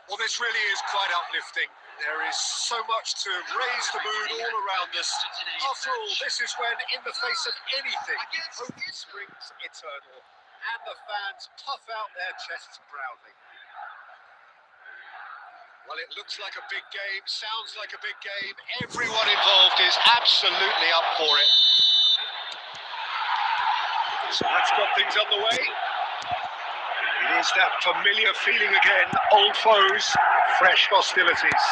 Well, this really is quite uplifting. There is so much to raise the mood all around us. After all, this is when, in the face of anything, hope springs eternal, and the fans puff out their chests proudly. Well, it looks like a big game, sounds like a big game. Everyone involved is absolutely up for it. So that's got things underway. It is that familiar feeling again, old foes, fresh hostilities.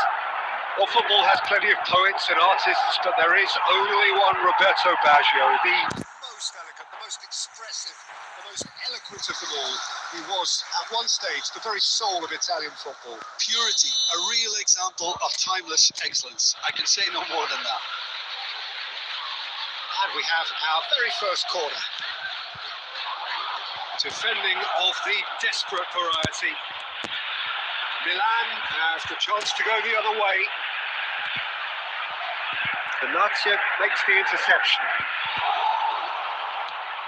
Well, football has plenty of poets and artists, but there is only one Roberto Baggio, the most elegant, the most expressive, the most eloquent of them all. He was, at one stage, the very soul of Italian football. Purity, a real example of timeless excellence. I can say no more than that. And we have our very first corner. Defending of the desperate variety. Milan has the chance to go the other way. Lazio makes the interception.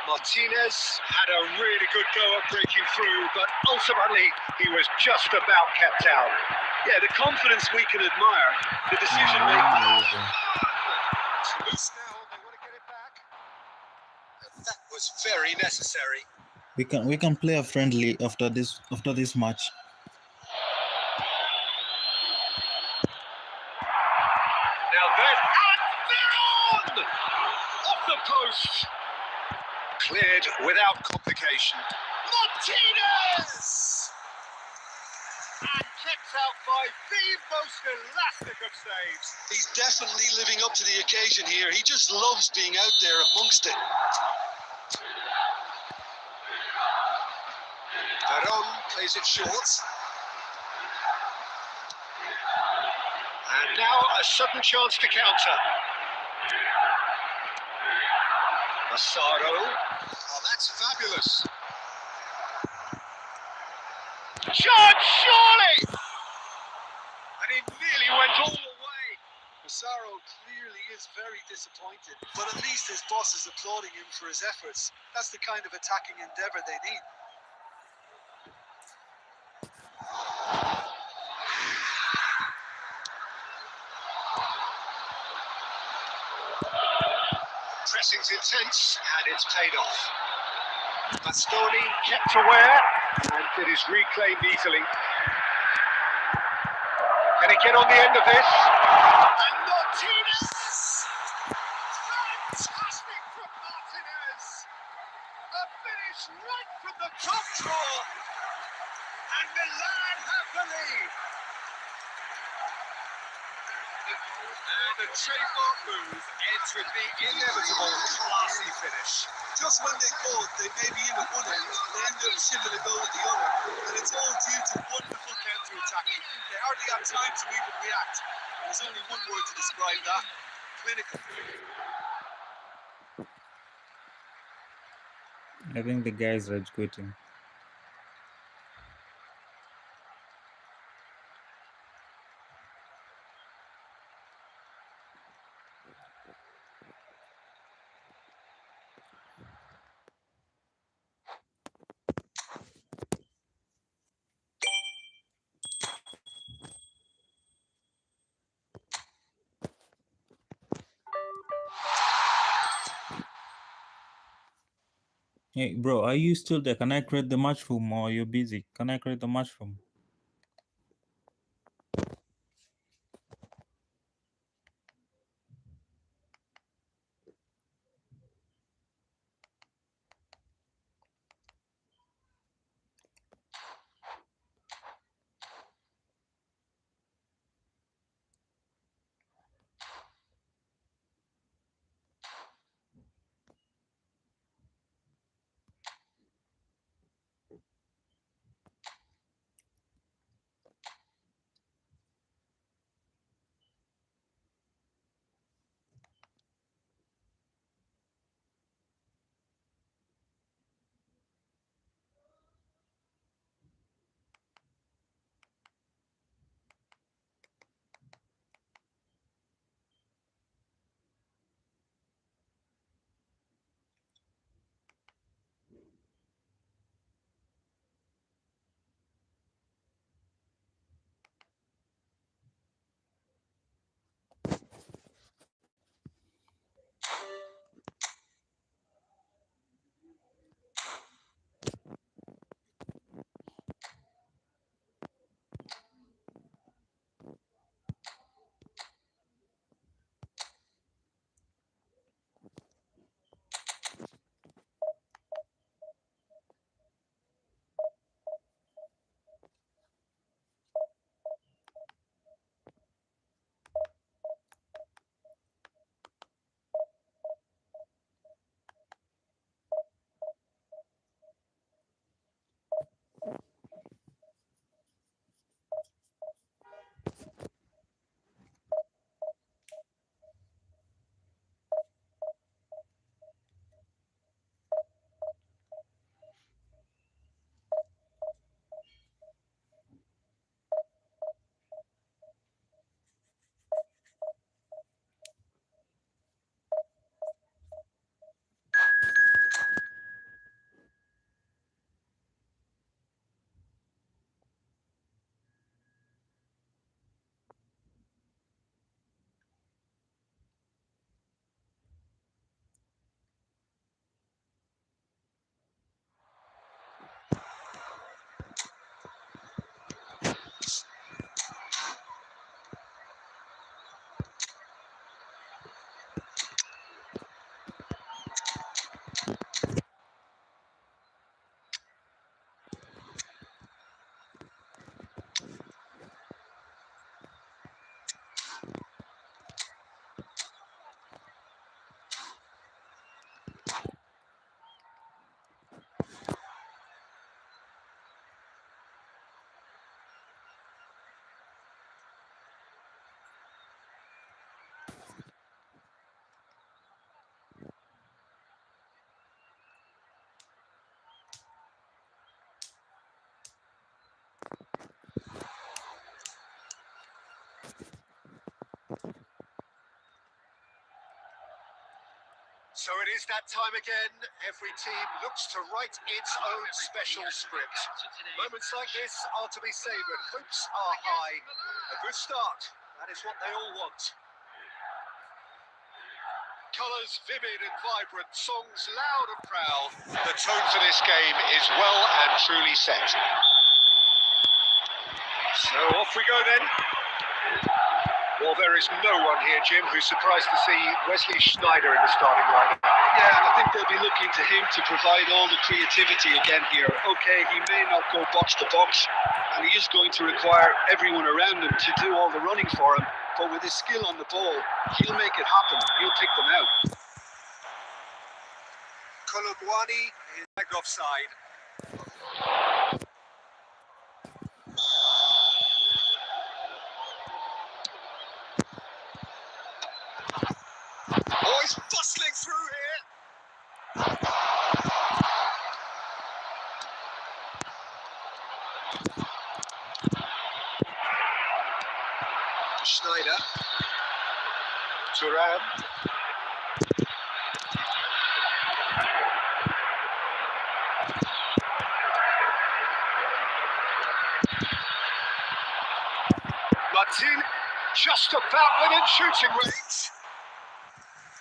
Martinez had a really good go at breaking through, but ultimately he was just about kept out. Yeah, the confidence we can admire, the decision making. Loose now, they want to get it back. And that was very necessary. We can play a friendly after this match. Now then, and they're on! Off the post. Cleared without complication. Martinez! And kept out by the most elastic of saves. He's definitely living up to the occasion here. He just loves being out there amongst it. Veron plays it short. And Now a sudden chance to counter. Massaro. Oh, that's fabulous. Shot, surely! And he nearly went all the way. Massaro clearly is very disappointed, but at least his boss is applauding him for his efforts. That's the kind of attacking endeavour they need. Pressing's intense, and it's paid off. Bastoni kept aware, and it is reclaimed easily. Can he get on the end of this? And Martinez! Fantastic from Martinez! A finish right from the top draw, and Milan have the lead. And the trademark move ends with the inevitable classy finish. Just when they thought they may be in at one end, they end up shipping a goal at the other. And it's all due to wonderful counter-attacking. They hardly have time to even react. There's only one word to describe that: clinical. I think the guy is rage quitting. Hey, bro, are you still there? Can I create the match room or you're busy? Can I create the match room? So it is that time again. Every team looks to write its own special script. Moments like this are to be savoured. Hopes are high. A good start. That is what they all want. Colours vivid and vibrant, songs loud and proud. The tone for this game is well and truly set. So off we go then. Well, there is no one here, Jim, who's surprised to see Wesley Sneijder in the starting line. Yeah, and I think they'll be looking to him to provide all the creativity again here. Okay, he may not go box to box, and he is going to require everyone around him to do all the running for him, but with his skill on the ball, he'll make it happen. He'll pick them out. Kolobwani is back offside. Oh, he's bustling through here. Sneijder. Thuram. Martin, just about within shooting range.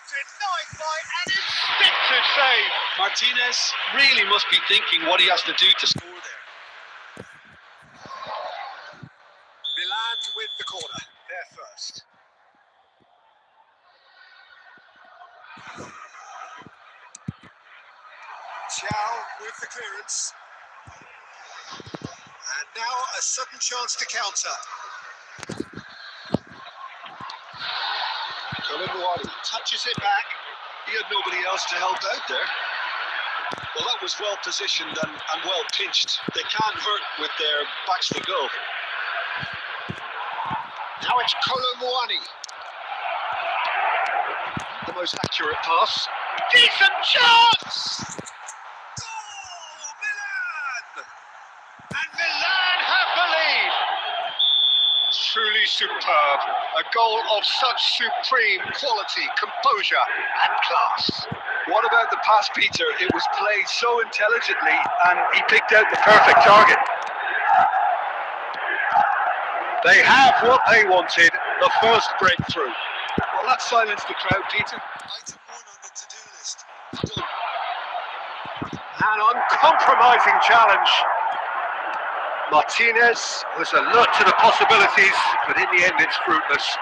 Denied by an instinctive save. Martinez really must be thinking what he has to do to score there. Milan with the corner. They're first. Chow with the clearance. And now a sudden chance to counter. Kolobwani touches it back. He had nobody else to help out there. Well, that was well positioned and well pinched. They can't hurt with their backs to goal. Now it's Kolobwani. The most accurate pass. Decent chance! Goal! Milan! And Milan have the lead! Truly superb. A goal of such supreme quality, composure and class. What about the pass, Peter? It was played so intelligently and he picked out the perfect target. They have what they wanted, the first breakthrough. Well, that silenced the crowd, Peter. Item 1 on the to-do list. An uncompromising challenge. Martinez was alert to the possibilities, but in the end it's fruitless.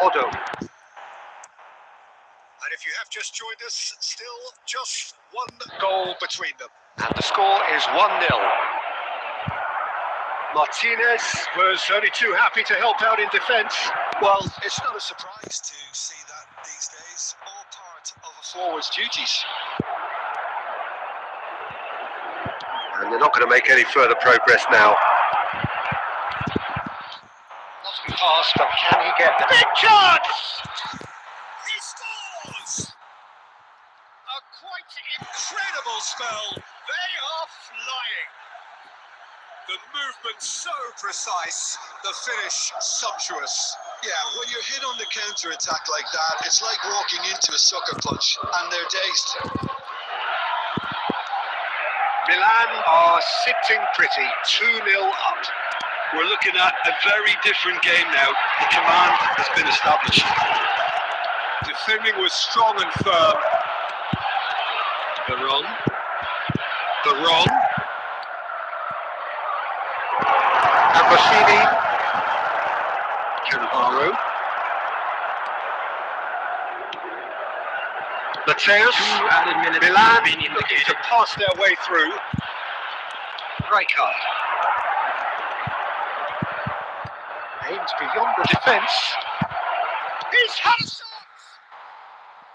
Odo. And if you have just joined us, still just one goal between them. And the score is 1-0. Martinez was only too happy to help out in defence. Well, it's not a surprise to see that these days. All part of a forward's duties. And they're not going to make any further progress now. Lost pass, but can he get the big chance? He scores! A quite incredible spell. They are flying. The movement so precise, the finish sumptuous. Yeah, when you're hit on the counter-attack like that, it's like walking into a sucker punch, and they're dazed. Milan are sitting pretty, 2-0 up. We're looking at a very different game now. The command has been established. Defending was strong and firm. The wrong. Ambrosini. Cannavaro. Mateus. Milan looking to pass their way through. Rijkaard. Aims beyond the defence. He's had a shot!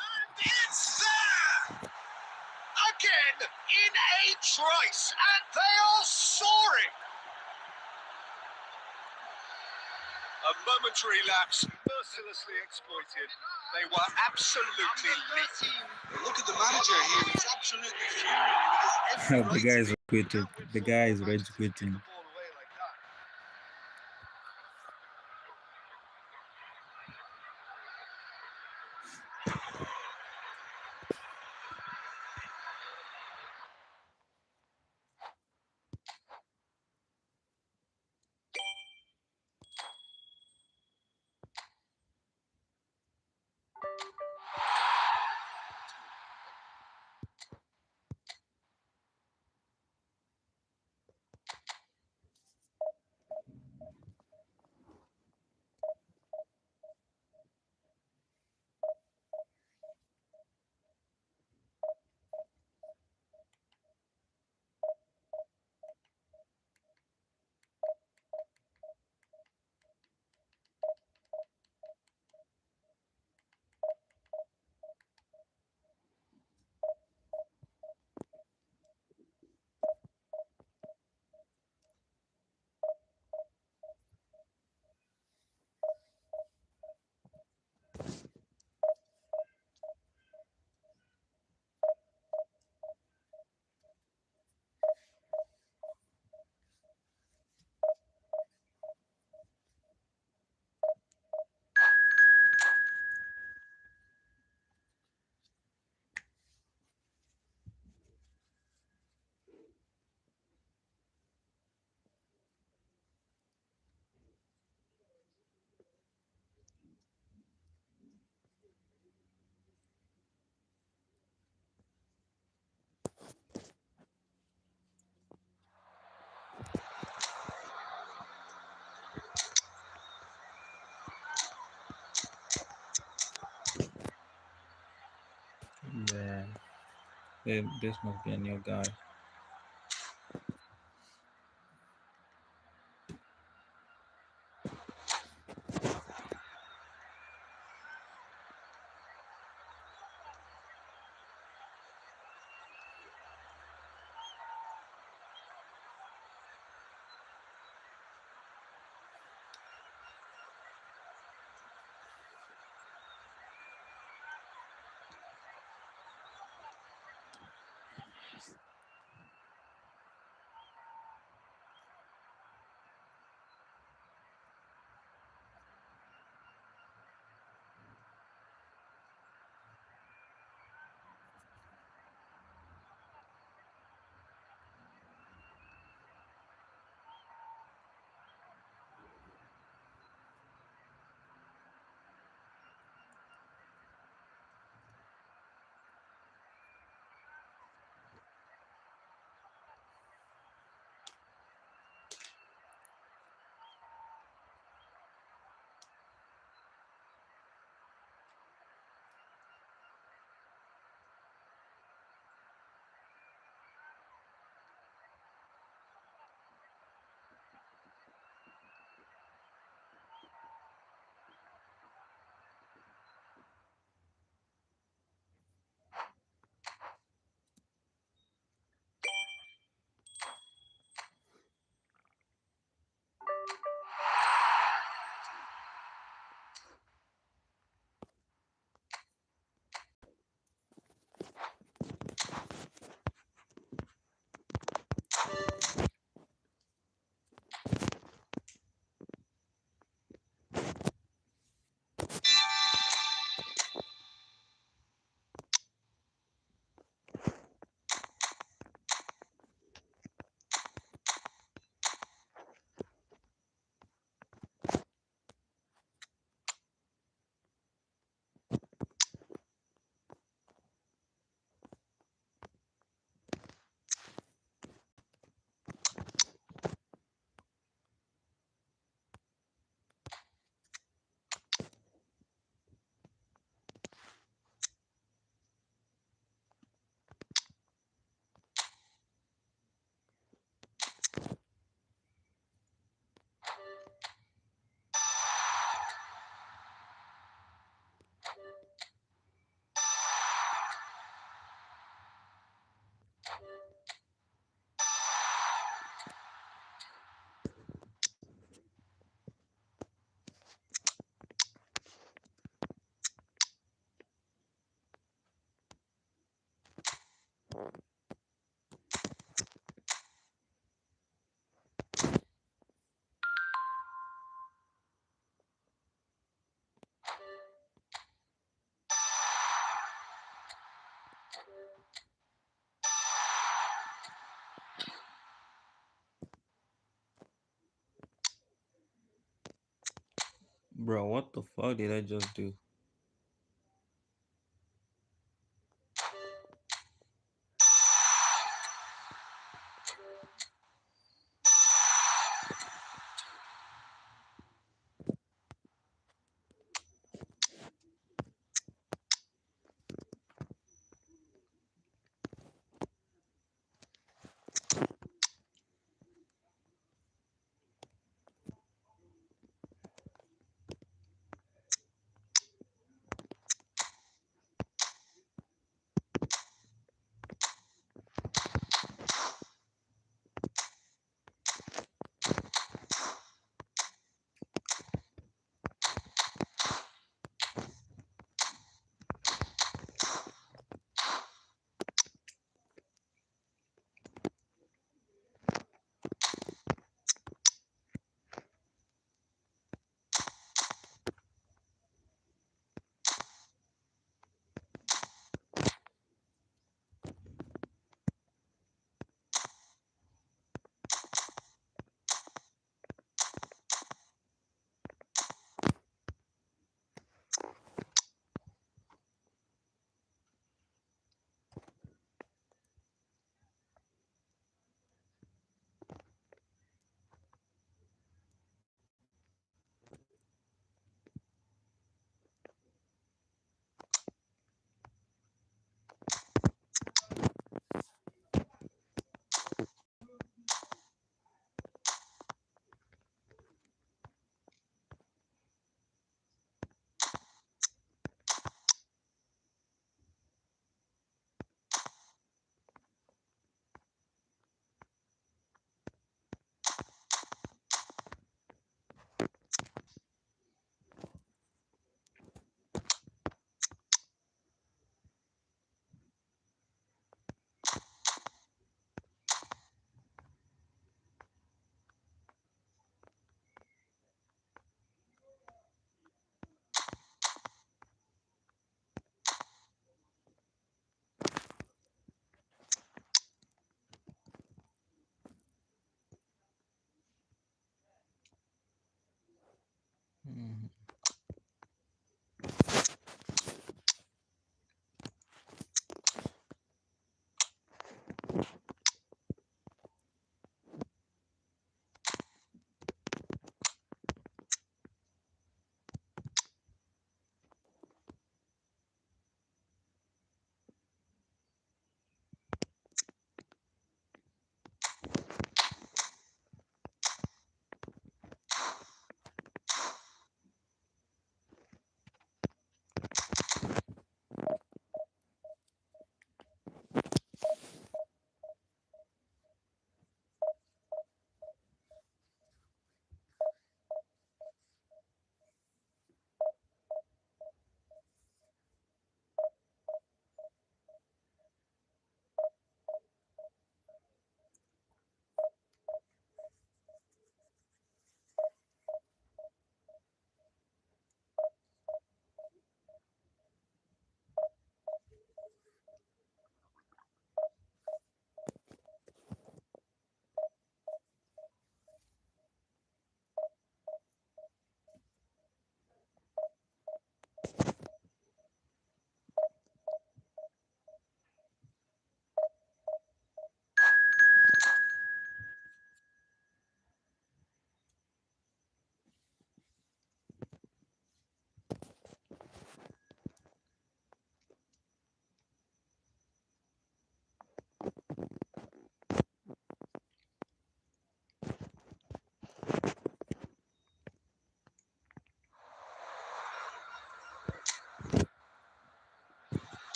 And it's there! Again, in a trice, and they are soaring! A momentary lapse, mercilessly exploited. They were absolutely leaking. Look at the manager here, he's absolutely furious. The guy is quitting. The guy is rage quitting. This must be a new guy. Bro, what the fuck did I just do?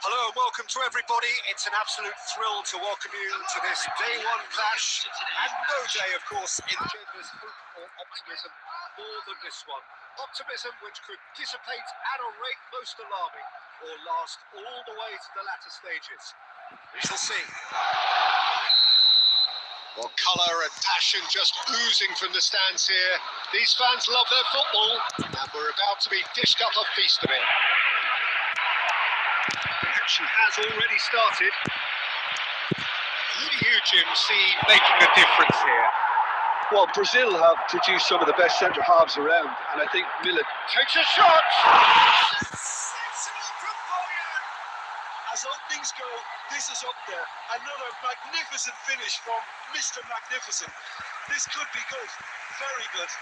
Hello and welcome to everybody. It's an absolute thrill to welcome you to this day one clash. And no day, of course, engenders hope or optimism more than this one. Optimism which could dissipate at a rate most alarming or last all the way to the latter stages. We shall see. Well, colour and passion just oozing from the stands here. These fans love their football and we're about to be dished up a feast of it. Action has already started. Who do you, Jim, see making a difference here? Well, Brazil have produced some of the best centre halves around, and I think Millet Takes a shot! sensational from Boyan. As openings go, this is up there. Another magnificent finish from Mr. Magnificent. This could be good, very good.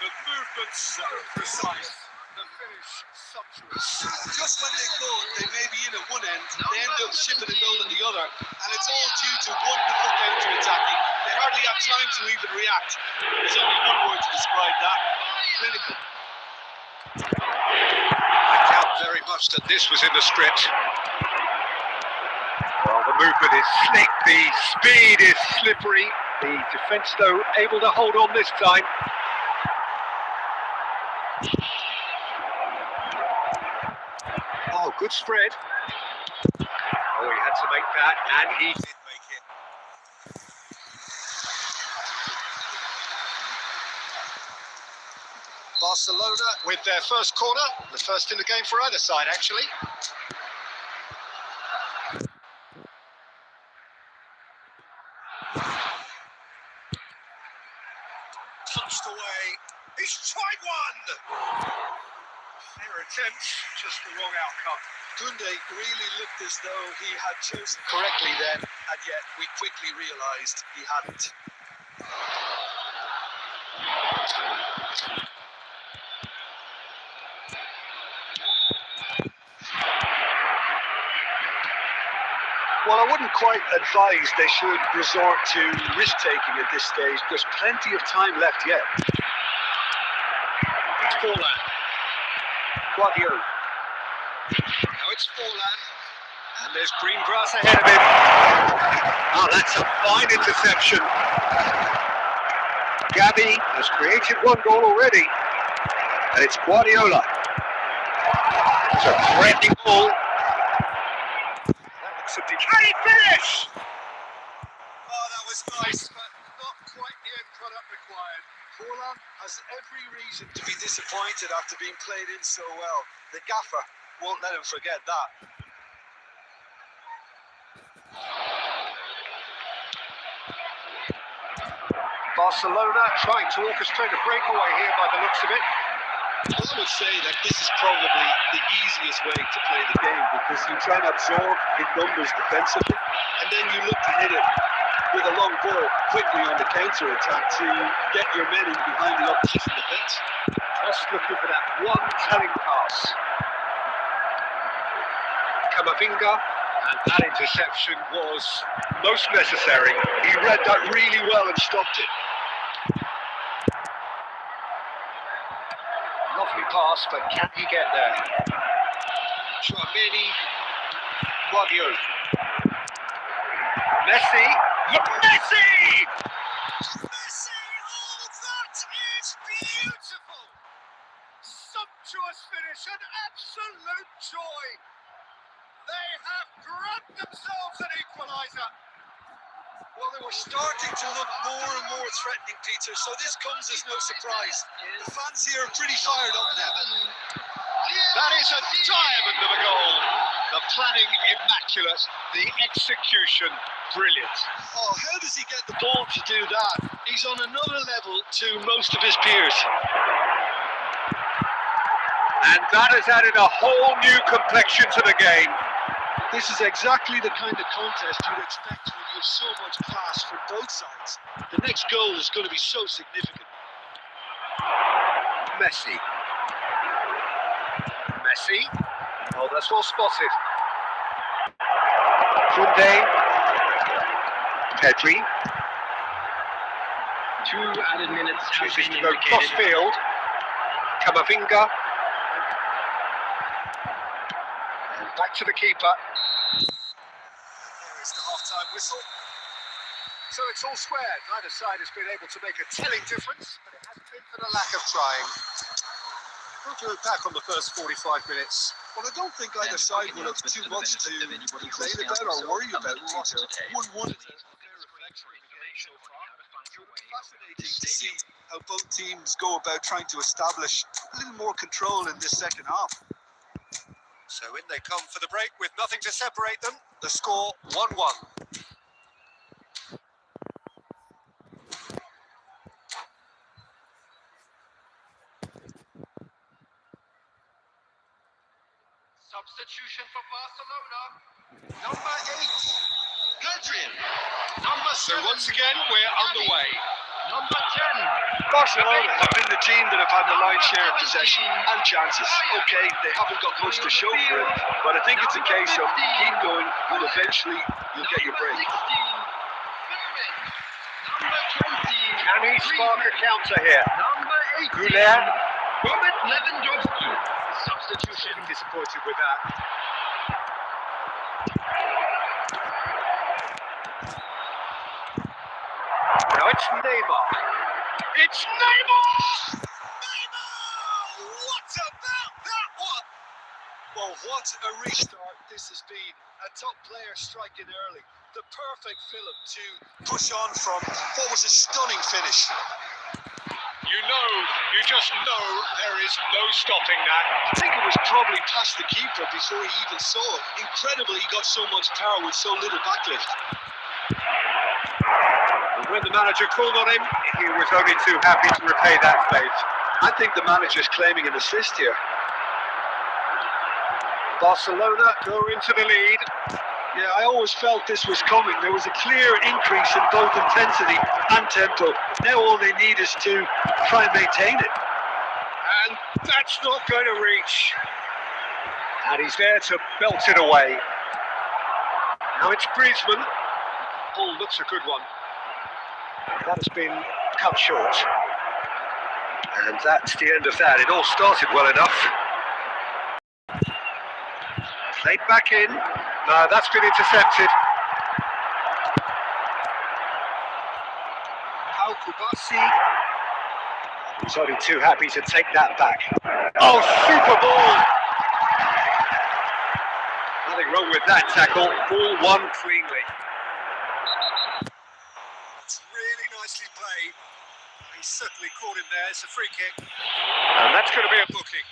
The movement so precise, the finish sumptuous. Just when they thought they may be in at one end, they end up shipping a goal in the other, and it's all due to wonderful counter-attacking. They hardly have time to even react. There's only one word to describe that: clinical. I doubt very much that this was in the script. Well, the movement is slick, the speed is slippery. The defence, though, able to hold on this time. Oh, good spread. Oh, he had to make that, and he did make it. Barcelona with their first corner, the first in the game for either side, actually. Punched away. He's tried one! Fair attempt, just the wrong outcome. Kunde really looked as though he had chosen correctly then, and yet we quickly realised he hadn't. Well, I wouldn't quite advise they should resort to risk-taking at this stage. There's plenty of time left yet. It's Forlan. Guardiola. Now it's Forlan. And there's green grass ahead of him. Oh, that's a fine interception. Gavi has created one goal already. And it's Guardiola. It's a threatening ball. Can he finish? Oh, that was nice, but not quite the end product required. Forlan has every reason to be disappointed after being played in so well. The gaffer won't let him forget that. Barcelona trying to orchestrate a breakaway here by the looks of it. I would say that this is probably the easiest way to play the game, because you try and absorb in numbers defensively, and then you look to hit it with a long ball quickly on the counter-attack to get your men in behind the opposition defence. Just looking for that one telling pass. Camavinga, and that interception was most necessary. He read that really well and stopped it. Lovely pass, but can he get there? Chouameni, Guardiola. Messi, Messi! Messi! Oh, that is beautiful! Sumptuous finish, an absolute joy! They have grabbed themselves an equaliser. Well, they were starting to look more and more threatening, Peter, so this comes as no surprise. The fans here are pretty fired up now. That is a diamond of a goal. The planning immaculate, the execution brilliant. Oh, how does he get the ball to do that? He's on another level to most of his peers. And that has added a whole new complexion to the game. This is exactly the kind of contest you'd expect when you have so much class from both sides. The next goal is going to be so significant. Messi. Messi. Oh, that's well spotted. Kunde. Pedri. 2 added minutes have Chooses been to go cross indicated. field. Camavinga. And back back to the keeper. There is the half-time whistle. So it's all square. Neither side has been able to make a telling difference, but it hasn't been for the lack of trying. Not to attack on the first 45 minutes. Well, I don't think either side will have too much to complain about or worry about. 1-1 is a fair reflection of the game so far. It will be fascinating to see how both teams go about trying to establish a little more control in this second half. So in they come for the break with nothing to separate them. The score 1-1. Substitution for Barcelona. Number 8, Adrian. Number 7. So once again, we're underway. Number 10. Barcelona have been the team that have had the lion's share of possession and chances. Okay, they haven't got much to show for it, but I think it's a case of keep going and eventually you'll get your break. Can he spark a counter here? Number 18. Goulet. Robert Lewandowski. Substitution. Disappointed with that. Now it's Neymar. It's Neymar! Neymar! What about that one? Well, what a restart this has been. A top player striking early. The perfect fillip to push on from what was a stunning finish. You just know there is no stopping that. I think it was probably past the keeper before he even saw it. Incredible he got so much power with so little backlift. And when the manager called on him, he was only too happy to repay that fate. I think the manager's claiming an assist here. Barcelona go into the lead. Yeah, I always felt this was coming. There was a clear increase in both intensity and tempo. Now all they need is to try and maintain it. And that's not going to reach. And he's there to belt it away. Now it's Griezmann. Ball looks a good one. That has been cut short. And that's the end of that. It all started well enough. Played back in. No, that's been intercepted. Pau Kubasi. He's only too happy to take that back. Oh, super ball! Nothing wrong with that tackle. Ball won cleanly. It's really nicely played. He certainly caught him there. It's a free kick. And that's going to be a booking.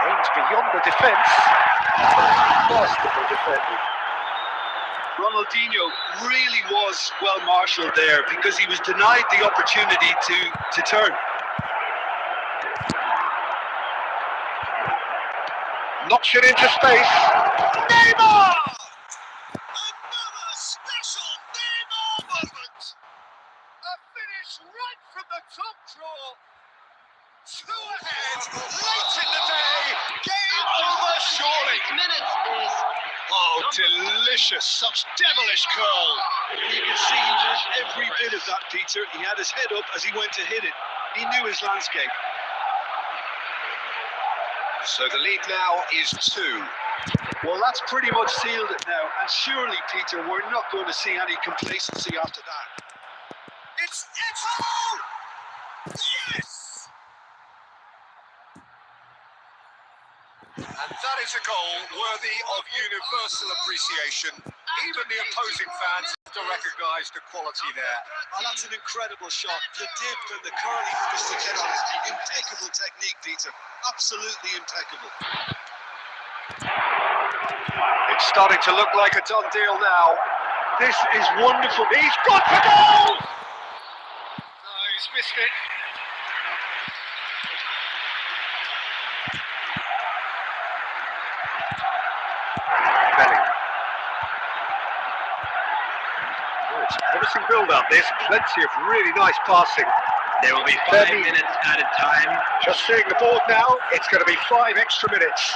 Aims beyond the defence. Masterful defending. Ronaldinho really was well marshalled there because he was denied the opportunity to turn. Knocks it into space. Neymar! Another special Neymar moment. A finish right from the top draw. 2 ahead, late in the day. Game over surely. Minutes is. Oh, delicious. Such devilish curl. You can see he meant every bit of that, Peter. He had his head up as he went to hit it. He knew his landscape. So the lead now is 2. Well, that's pretty much sealed it now. And surely, Peter, we're not going to see any complacency after that. It's all! Yes! And that is a goal worthy of universal appreciation. Even the opposing fans have to recognise the quality there. Oh, that's an incredible shot. The dip and the curling he was to get on it. Impeccable technique, Peter. Absolutely impeccable. It's starting to look like a done deal now. This is wonderful. He's got the goal! Oh, he's missed it. It's a promising build-up, this. Plenty of really nice passing. There will be 5 minutes added time. Just seeing the board now, it's going to be 5 extra minutes.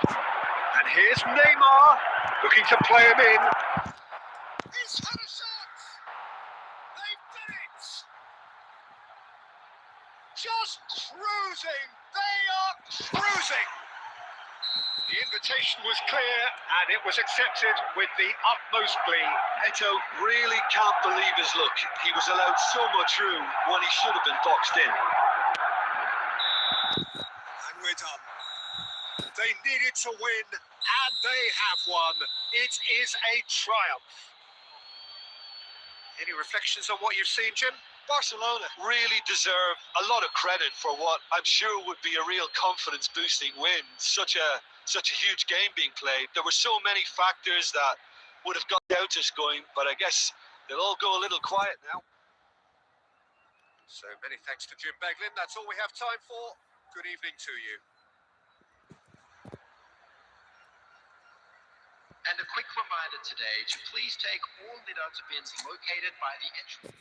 And here's Neymar, looking to play him in. He's had a shot! cruising. They are cruising. The invitation was clear and it was accepted with the utmost glee. Eto really can't believe his luck. He was allowed so much room when he should have been boxed in. And we're done. They needed to win, and they have won. It is a triumph. Any reflections on what you've seen, Jim? Barcelona really deserve a lot of credit for what I'm sure would be a real confidence-boosting win. Such a huge game being played. There were so many factors that would have got out us going, but I guess they'll all go a little quiet now. So many thanks to Jim Beglin. That's all we have time for. Good evening to you. And a quick reminder today to please take all litter bins located by the entry.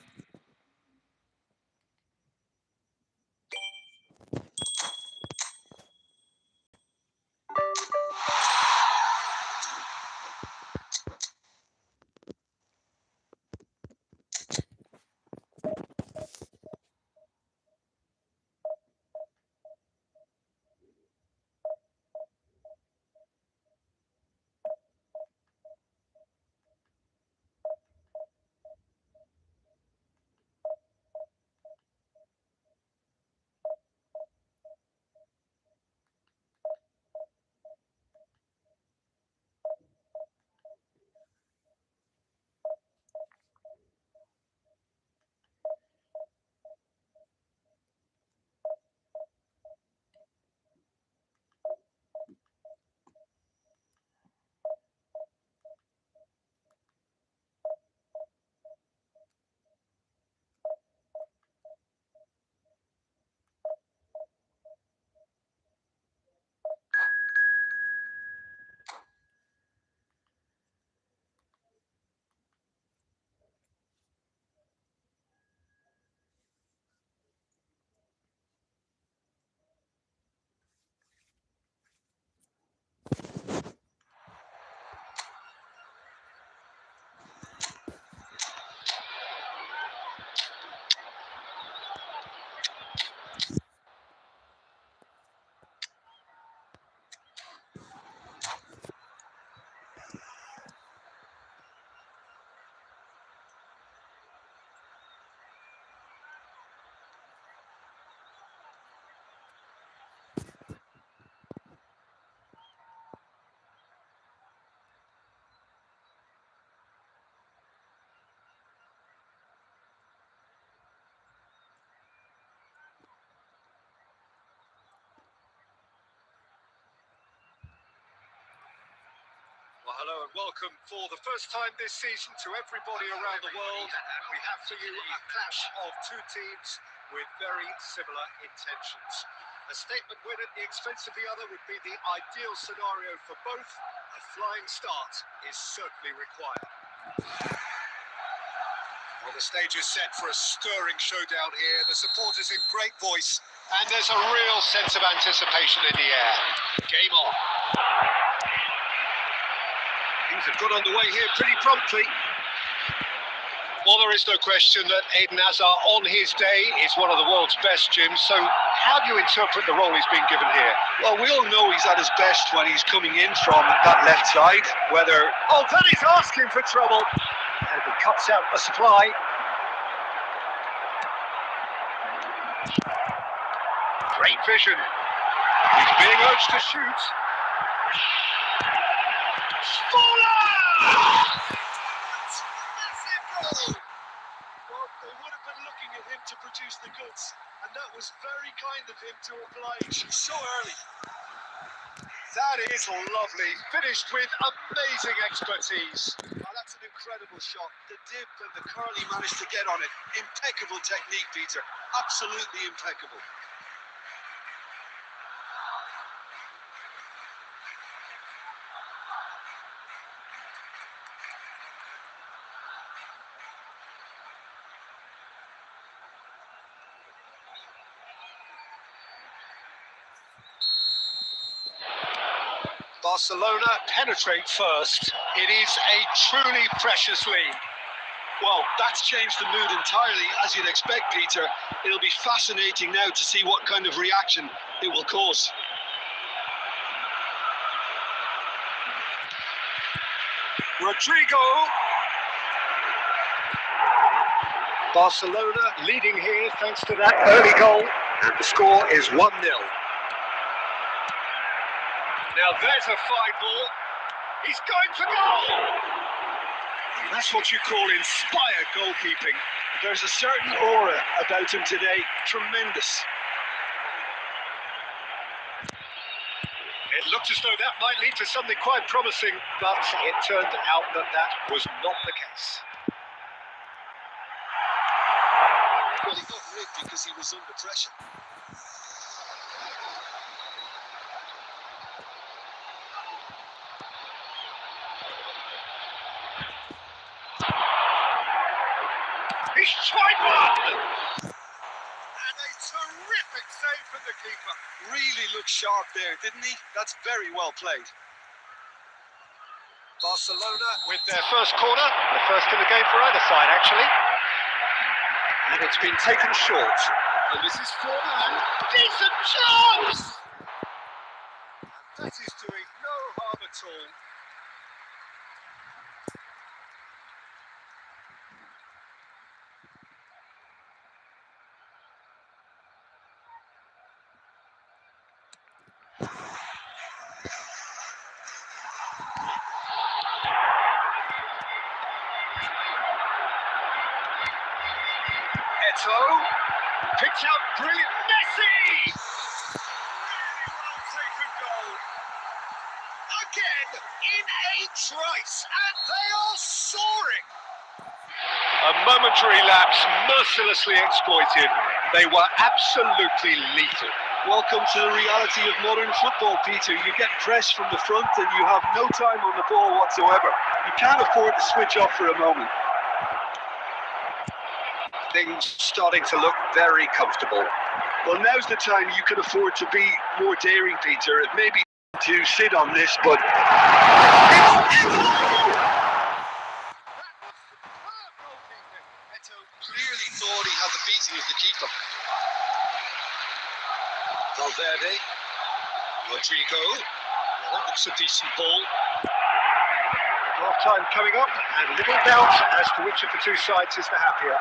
Well, hello and welcome for the first time this season to everybody around the world. We have for you a clash of two teams with very similar intentions. A statement win at the expense of the other would be the ideal scenario for both. A flying start is certainly required. Well, the stage is set for a stirring showdown here. The supporters in great voice, and there's a real sense of anticipation in the air. Game on. Things have got underway here pretty promptly. Well, there is no question that Eden Hazard on his day is one of the world's best, Jim. So how do you interpret the role he's been given here? Well, we all know he's at his best when he's coming in from that left side, whether... Oh, that is asking for trouble. And he cuts out the supply. Great vision. He's being urged to shoot. Well, they would have been looking at him to produce the goods, and that was very kind of him to oblige so early. That is lovely. Finished with amazing expertise. Oh, that's an incredible shot. The dip and the curl he managed to get on it. Impeccable technique, Peter. Absolutely impeccable. Barcelona penetrate first. It is a truly precious lead. Well, that's changed the mood entirely, as you'd expect, Peter. It'll be fascinating now to see what kind of reaction it will cause. Rodrigo. Barcelona leading here thanks to that early goal, and the score is 1-0. Now there's a fine ball. He's going for goal. That's what you call inspired goalkeeping. There's a certain aura about him today. Tremendous. It looked as though that might lead to something quite promising, but it turned out that that was not the case. Well, he got ripped because he was under pressure. He's tried one! And a terrific save from the keeper. Really looked sharp there, didn't he? That's very well played. Barcelona with their first corner, the first in the game for either side, actually. And it's been taken short. And this is Forlan. Decent chance! And that is doing no harm at all. Picked out brilliant Messi! Really well taken goal. Again in a trice, and they are soaring. A momentary lapse mercilessly exploited. They were absolutely lethal. Welcome to the reality of modern football, Peter. You get pressed from the front and you have no time on the ball whatsoever. You can't afford to switch off for a moment. Things starting to look very comfortable. Well, now's the time you can afford to be more daring, Peter. It may be to sit on this, but... Eto clearly thought he had the beating of the keeper. Valverde. Rodrigo. Well, that looks a decent ball. Half time coming up, and little doubt as to which of the two sides is the happier.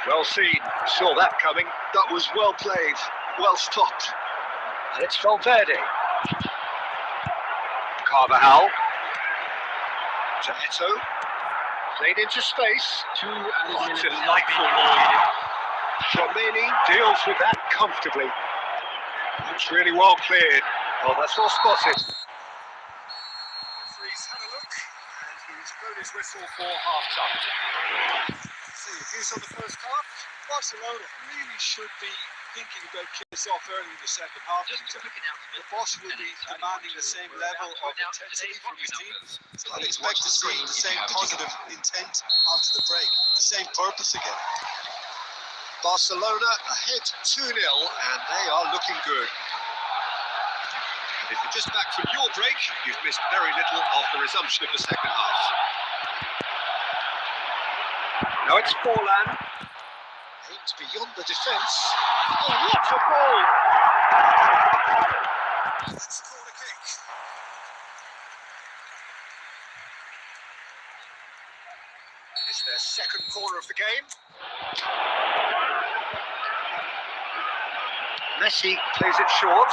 Well seen, saw that coming. That was well played, well stopped. And it's Valverde. Carvajal. To Eto. Played into space. Delightful ball. Tchouaméni deals with that comfortably. It's really well cleared. Oh, that's well spotted. Referee's had a look, and he's blown his whistle for half-time. So, views on the first half. Barcelona really should be thinking about kicking us off early in the second half. The boss will be demanding the same level of intensity from his team. So I'd expect to see the same positive intent after the break, the same purpose again. Barcelona ahead 2-0, and they are looking good. And if you're just back from your break, you've missed very little of the resumption of the second half. Now it's Forlan. Aims beyond the defence. Oh, what a ball! That's a corner kick. It's their second corner of the game. Messi plays it short.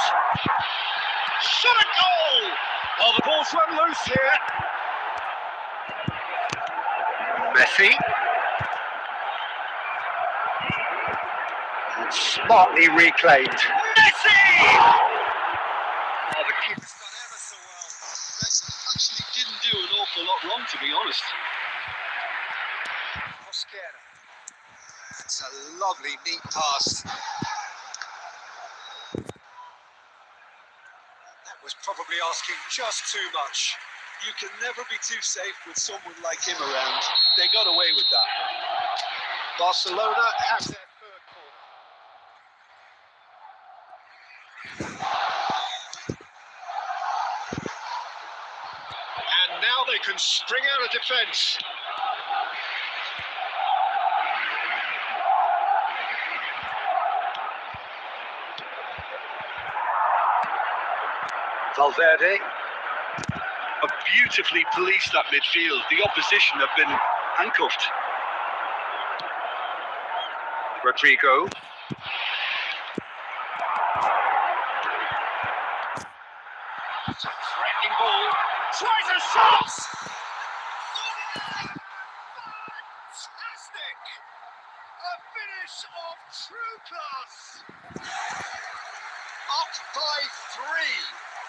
Shot a goal! Oh, the ball's run loose here. Messi. Smartly reclaimed. Messi! Oh, the keeper's done ever so well. Messi actually didn't do an awful lot wrong, to be honest. Mosquera. It's a lovely, neat pass. That was probably asking just too much. You can never be too safe with someone like him around. They got away with that. Barcelona have their third corner. And now they can spring out of defence. Valverde have beautifully policed that midfield. The opposition have been handcuffed. Rodrigo. It's a threatening ball. Tries a shot! Fantastic! A finish of true class. Up by 3.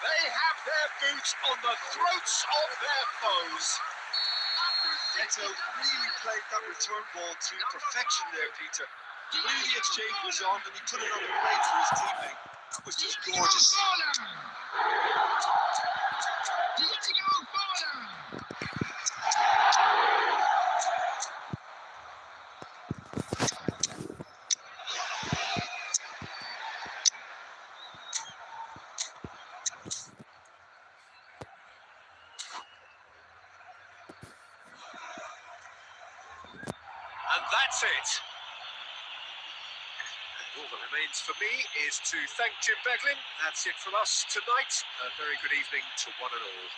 They have their boots on the throats of their foes. Eto really played that return ball to perfection there, Peter. He knew the exchange was on and he put it on the plate for his teammate. That was just gorgeous. And that's it. All that remains for me is to thank Jim Beglin. That's it from us tonight. A very good evening to one and all.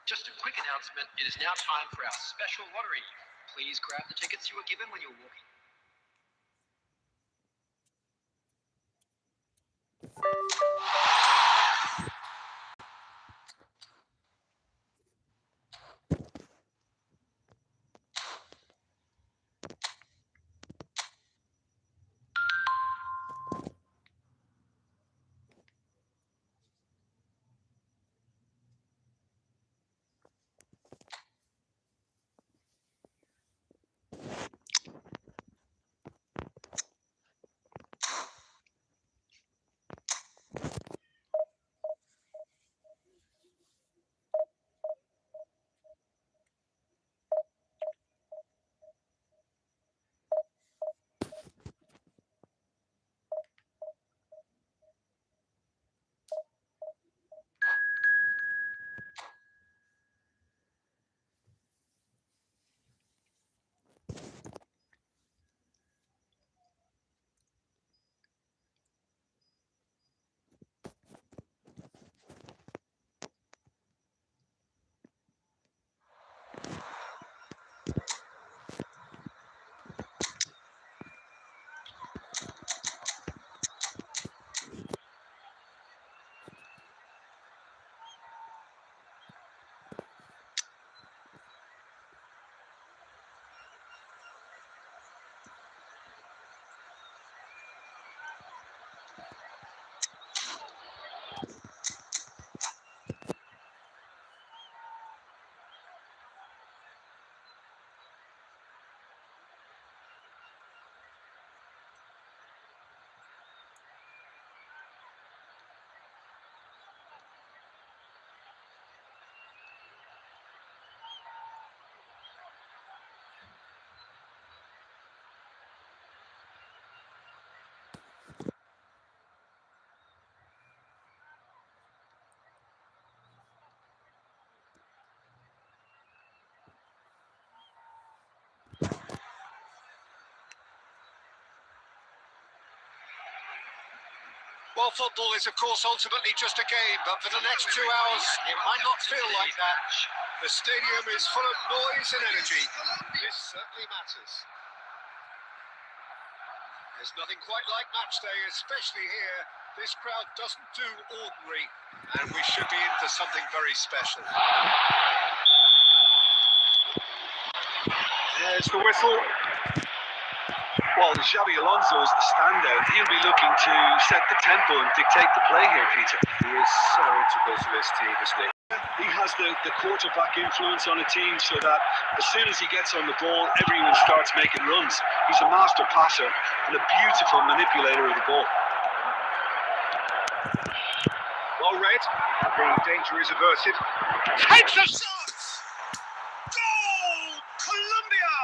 Just a quick announcement, it is now time for our special lottery. Please grab the tickets you were given when you were walking. Well, football is, of course, ultimately just a game, but for the next 2 hours, it might not feel like that. The stadium is full of noise and energy. This certainly matters. There's nothing quite like match day, especially here. This crowd doesn't do ordinary, and we should be in for something very special. There's the whistle. Well, Xabi Alonso is the standout. He'll be looking to set the tempo and dictate the play here, Peter. He is so integral to this team, isn't he? He has the quarterback influence on a team so that as soon as he gets on the ball, everyone starts making runs. He's a master passer and a beautiful manipulator of the ball. Well read. The danger is averted. Takes a shot! Goal! Colombia!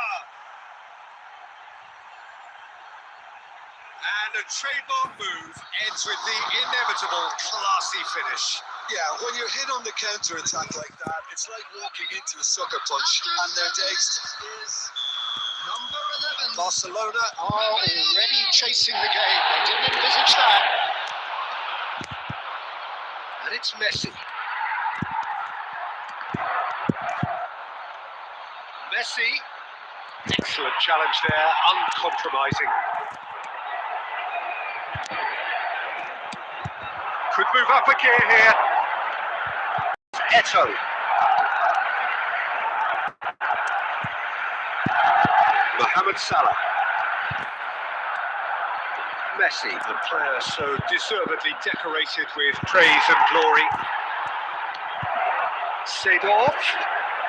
the trademark move ends with the inevitable classy finish. Yeah, when you're hit on the counter-attack like that, it's like walking into a sucker punch and they're dazed. Is number 11. Barcelona are already chasing the game. They didn't envisage that. And it's Messi. Messi. Excellent challenge there, uncompromising. Could move up a gear here. Eto'o. Mohamed Salah. Messi, the player so deservedly decorated with praise and glory. Seedorf.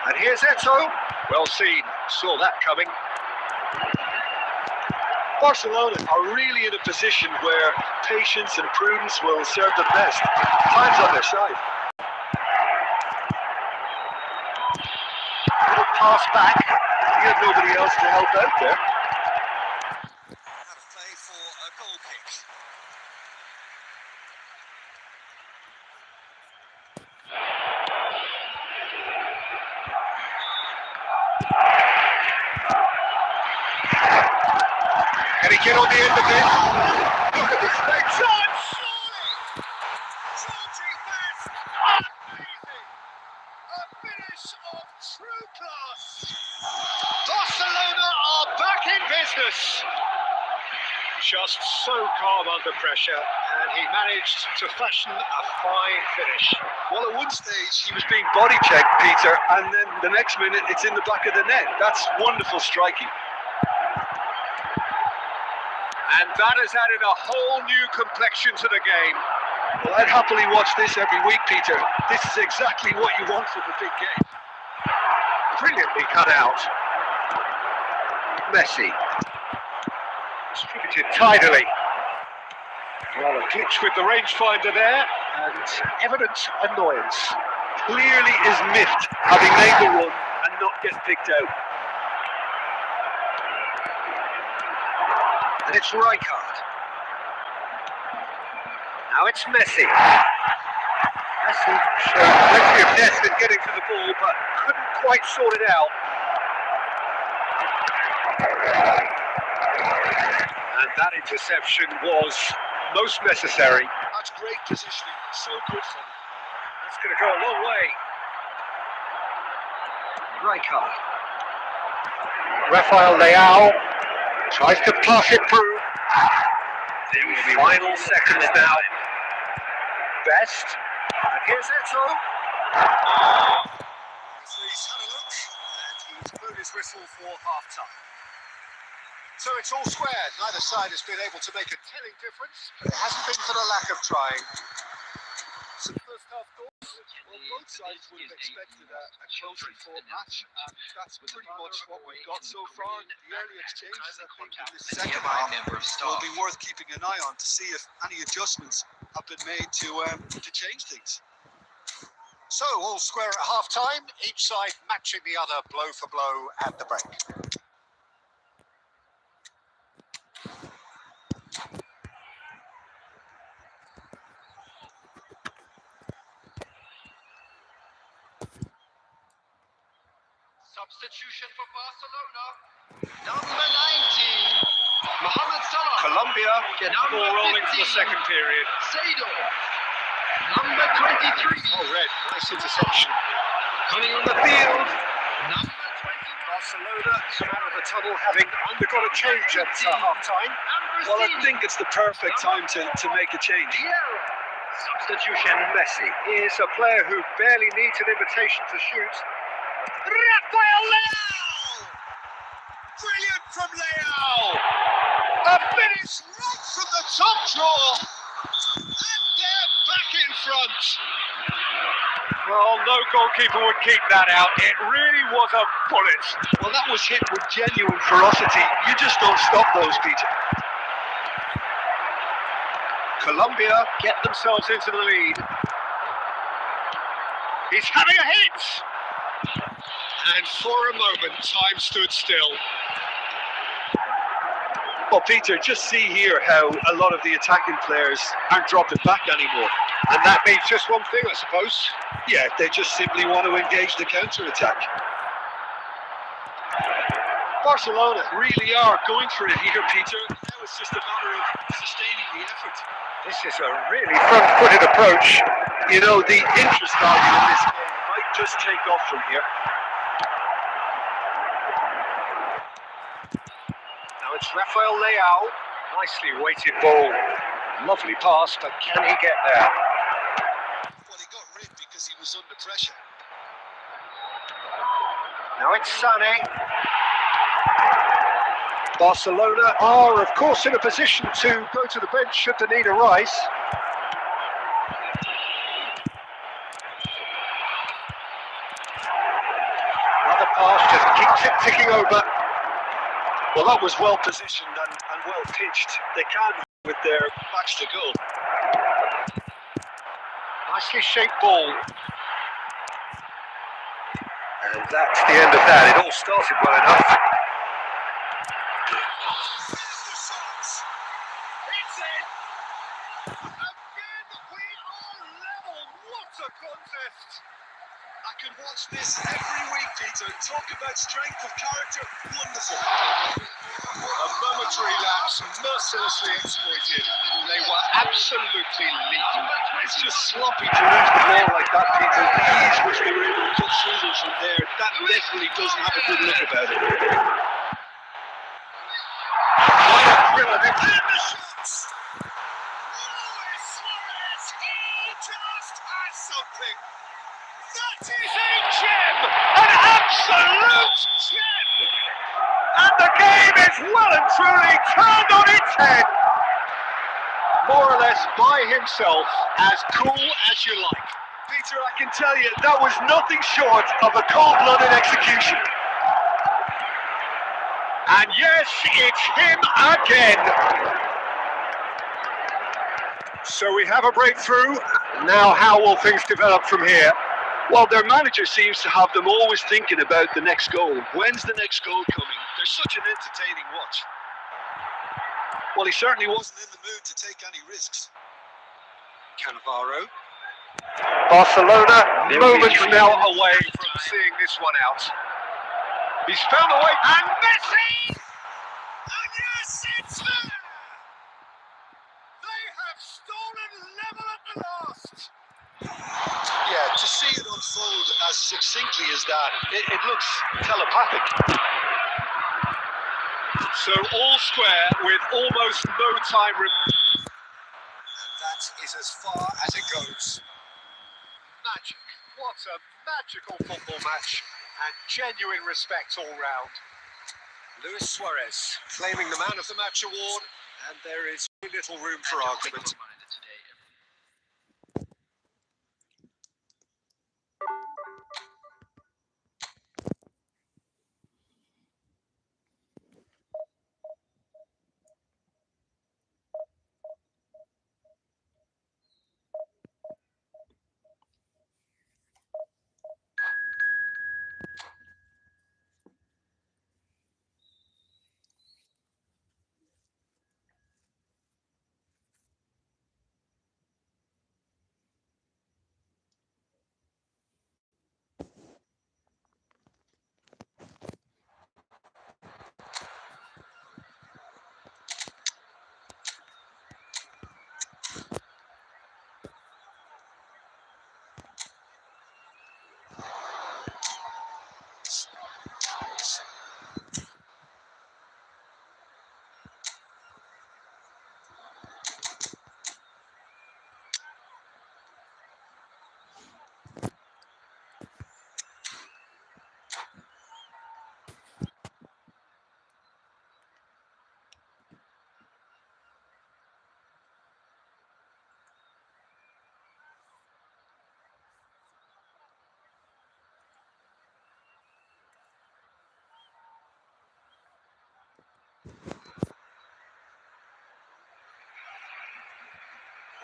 And here's Eto'o. Well seen, saw that coming. Barcelona are really in a position where patience and prudence will serve them best. Time's on their side. Little pass back. He had nobody else to help out there. Have a play for a goal kick. Can he get on the end of it? Look at this big chance! Georgie Best! Amazing! A finish of true class! Barcelona are back in business! Just so calm under pressure, and he managed to fashion a fine finish. Well, at one stage he was being body checked, Peter, and then the next minute it's in the back of the net. That's wonderful striking. And that has added a whole new complexion to the game. Well, I'd happily watch this every week, Peter. This is exactly what you want from a big game. Brilliantly cut out. Messi. Distributed tidily. Well, a glitch with the rangefinder there, and evident annoyance. Clearly is miffed having made the run and not get picked out. And it's Rijkaard. Now it's Messi. Messi showed plenty of depth in getting to the ball, but couldn't quite sort it out. And that interception was most necessary. That's great positioning. So good for them. That's going to go a long way. Rijkaard. Rafael Leao tries to pass it through. The final seconds now. Best. And here's Eto'o. He's had a look and he's blown his whistle for half-time. So it's all squared. Neither side has been able to make a telling difference, but it hasn't been for the lack of trying. Some first-half goals. Well, both sides would have expected a closely fought match, and that's pretty much what we've got so far. The early exchanges, I think, in this second half will be worth keeping an eye on to see if any adjustments have been made to change things. So all square at half-time, each side matching the other blow for blow at the break. Substitution for Barcelona. Number 19. Mohamed Salah. Colombia get the ball rolling for the second period. Seedorf. Number 23. Oh, red. Nice interception. Coming on the field. Number 21. Barcelona come out of the tunnel having undergone a change at half-time. Well, I think it's the perfect time to make a change. Substitution. Messi is a player who barely needs an invitation to shoot. Rafael Leao! Brilliant from Leao! A finish right from the top draw! And they're back in front! Well, no goalkeeper would keep that out. It really was a bullet. Well, that was hit with genuine ferocity. You just don't stop those, Peter. Colombia get themselves into the lead. He's having a hit! And for a moment, time stood still. Well, Peter, just see here how a lot of the attacking players aren't dropping back anymore. And that means just one thing, I suppose. Yeah, they just simply want to engage the counter-attack. Barcelona really are going for it here, Peter. Now it's just a matter of sustaining the effort. This is a really front-footed approach. You know, the interest value in this game might just take off from here. Now it's Rafael Leao. Nicely weighted ball. Lovely pass, but can he get there? Well, he got ripped because he was under pressure. Now it's Sané. Barcelona are, of course, in a position to go to the bench should the need arise. Another pass just keeps it ticking over. Well, that was well positioned and well pitched. They can with their backs to goal. Nicely shaped ball. And that's the end of that. It all started well enough. It's in! Again, we are level! What a contest! I can watch this every week, Peter. Talk about strength of character. Wonderful. A momentary lapse, mercilessly exploited. They were absolutely lethal. It's just sloppy to lose the ball like that, Peter. The ease which they were able to cut through them from there, that definitely doesn't have a good look about it. What a thriller. And the shots! Luis Suarez, he just has something. That is a gem! An absolute gem! And the game is well and truly turned on its head. More or less by himself, as cool as you like. Peter, I can tell you, that was nothing short of a cold-blooded execution. And yes, it's him again. So we have a breakthrough. Now how will things develop from here? Well, their manager seems to have them always thinking about the next goal. When's the next goal coming? They're such an entertaining watch. Well, he certainly wasn't in the mood to take any risks. Cannavaro. Barcelona, moments now away from seeing this one out. He's found a way, and Messi! And yes, it's there! They have stolen level at the last! Yeah, to see it unfold as succinctly as that, it looks telepathic. So all square with almost no time remaining. And that is as far as it goes. Magic. What a magical football match. And genuine respect all round. Luis Suarez claiming the Man of the Match award, and there is little room for argument. Reminder today.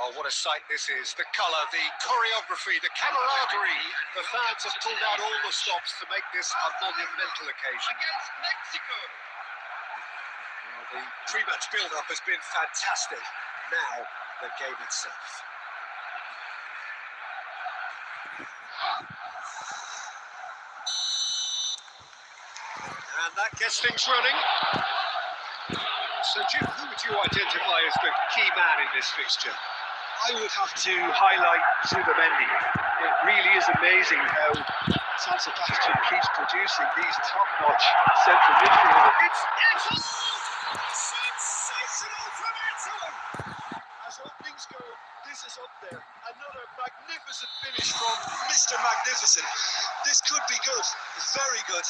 Oh, what a sight this is. The colour, the choreography, the camaraderie. The fans have pulled out all the stops to make this a monumental occasion. Against Mexico. The pre-match build-up has been fantastic. Now, the game itself. And that gets things running. So, Jim, who would you identify as the key man in this fixture? I would have to highlight Zubamendi. It really is amazing how San Sebastian keeps producing these top-notch central midfielders. It's sensational from Italy! As openings go, this is up there. Another magnificent finish from Mr. Magnificent. This could be good, very good.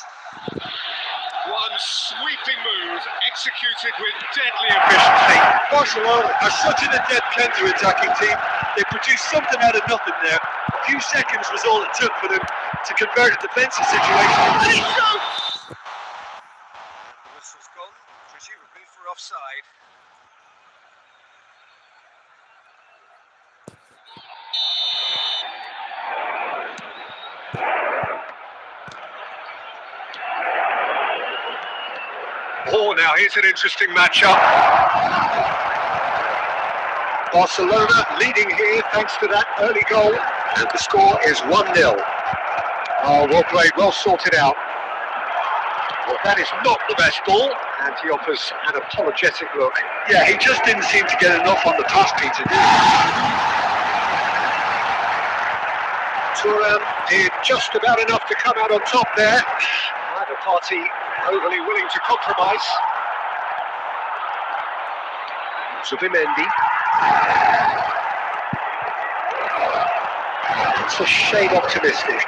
One sweeping move, executed with deadly efficiency. Barcelona are such an adept counter-attacking team. They produced something out of nothing there. A few seconds was all it took for them to convert a defensive situation. And he shoots! The whistle's gone, presumably for offside. Oh, now here's an interesting matchup. Barcelona leading here thanks to that early goal, and the score is 1-0. Oh, well played, well sorted out. Well, that is not the best ball, and he offers an apologetic look. Yeah, he just didn't seem to get enough on the pass, Peter, did he? Thuram did just about enough to come out on top there. Neither party overly willing to compromise. Zubamendi. It's a shade optimistic.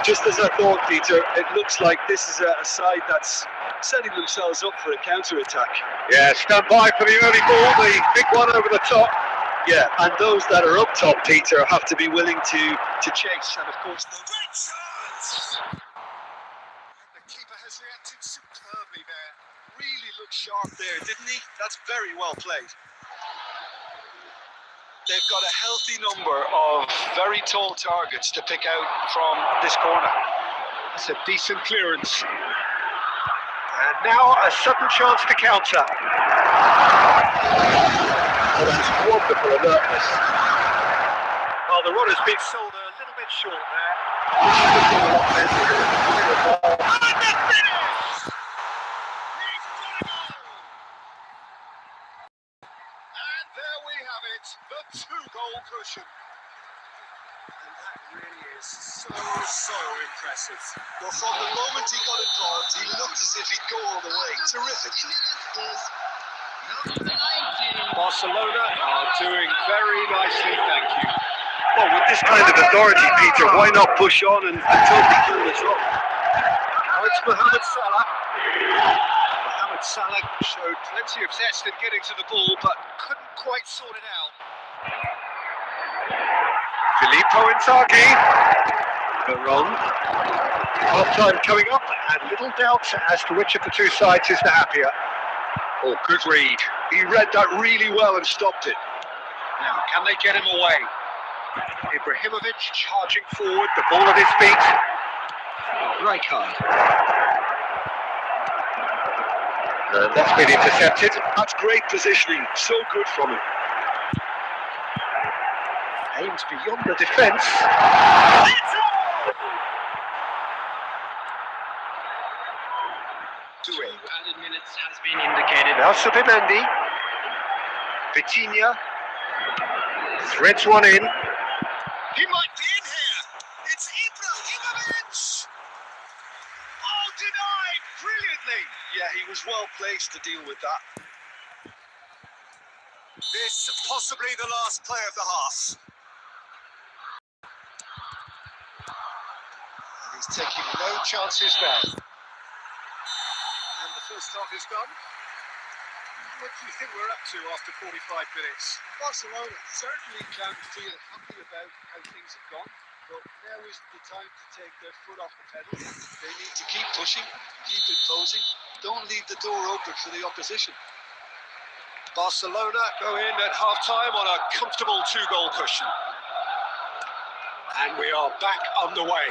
Just as I thought, Peter, it looks like this is a side that's setting themselves up for a counter-attack. Yeah, stand by for the early ball, the big one over the top. Yeah, and those that are up top, Peter, have to be willing to chase. And of course, the Great chance! The keeper has reacted superbly there. really looked sharp there, didn't he? That's very well played. They've got a healthy number of very tall targets to pick out from this corner. That's a decent clearance. And now a sudden chance to counter. Oh, that's wonderful alertness. Well, the run has been sold a little bit short there. And the finish! He's got it all! And there we have it, the 2-goal cushion. And that really is so impressive. Well, from the moment he got involved, he looked as if he'd go all the way. Terrific. Barcelona are doing very nicely, thank you. Well, with this kind of authority, Peter, why not push on and totally kill this off? Now it's Mohamed Salah. Mohamed Salah showed plenty of zest in getting to the ball, but couldn't quite sort it out. Filippo Inzaghi. Veron. Half-time coming up, and little doubt as to which of the two sides is the happier. Oh, good read. He read that really well and stopped it. Now, can they get him away? Ibrahimovic charging forward, the ball at his feet. Rijkaard. And that's been intercepted. That's great positioning. So good from him. Aims beyond the defence. Added minutes has been indicated. Now Zubamendi. Vitinha. Threads one in. He might be in here. It's Ibrahimovic. Oh, denied brilliantly. Yeah, he was well placed to deal with that. This possibly the last play of the half. And he's taking no chances there. And the first half is done. What do you think we're up to after 45 minutes? Barcelona certainly can feel happy about how things have gone, but now isn't the time to take their foot off the pedal. They need to keep pushing, keep imposing. Don't leave the door open for the opposition. Barcelona go in at half-time on a comfortable 2-goal cushion. And we are back underway.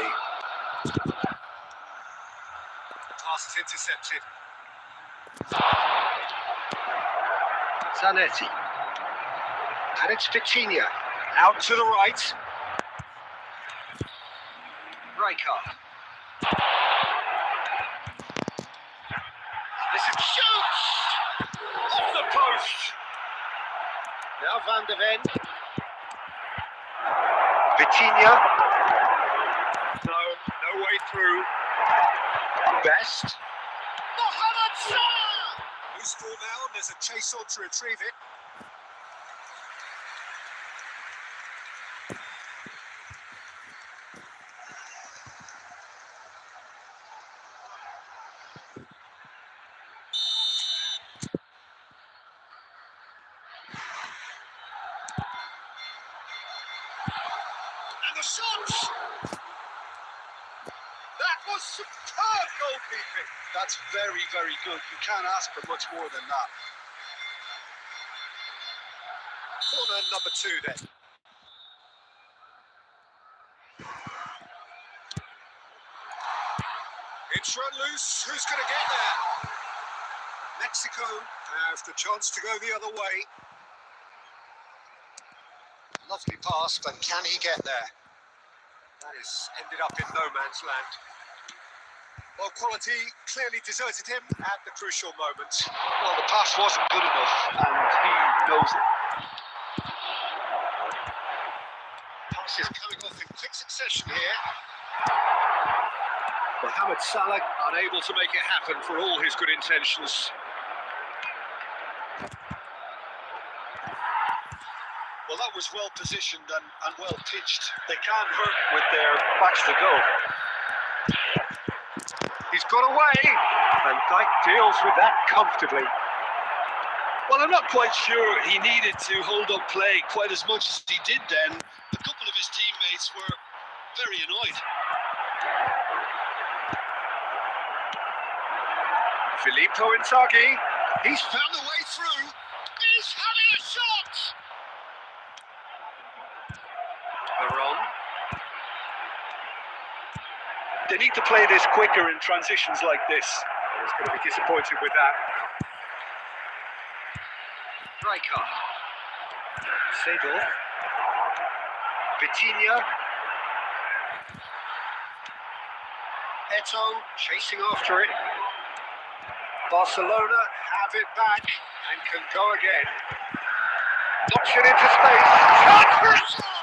Pass is intercepted. Zanetti. And it's Vitinha. Out to the right. Rijkaard. This is shoots! Off the post! Now Van de Ven. Vitinha. No way through. Best. Mohamed Salah! Loose ball now, and there's a chase on to retrieve it. And the shot! That was superb goalkeeping. That's very, very good. You can't ask for much more than that. Corner number 2 then. It's run loose. Who's going to get there? Mexico have the chance to go the other way. Lovely pass, but can he get there? That has ended up in no man's land. Well, quality clearly deserted him at the crucial moment. Well, the pass wasn't good enough, and he knows it. Passes coming off in quick succession here. Mohamed Salah unable to make it happen for all his good intentions. Well, that was well positioned and well pitched. They can't hurt with their backs to goal. He's got away, and Dijk deals with that comfortably. Well, I'm not quite sure he needed to hold up play quite as much as he did then. A couple of his teammates were very annoyed. Filippo Inzaghi, he's found a way through. He's having a shot! They're on. They need to play this quicker in transitions like this. He's going to be disappointed with that. Rijkaard. Seedorf. Vitinha. Eto chasing after it. Barcelona have it back and can go again. Knocks it into space. Shot!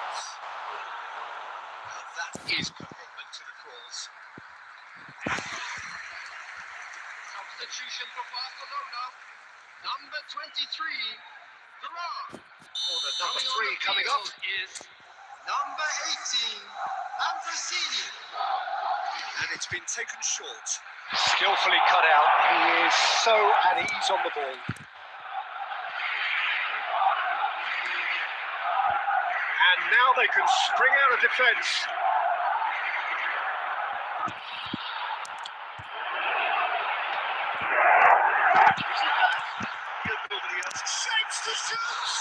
That is commitment to the cause. Substitution for Barcelona. Number 23, Duran. Corner number 3 coming up. Is number 18, Ambrosini. And it's been taken short. Skillfully cut out. He is so at ease on the ball. And now they can spring out of defence. Nobody else shapes the shots.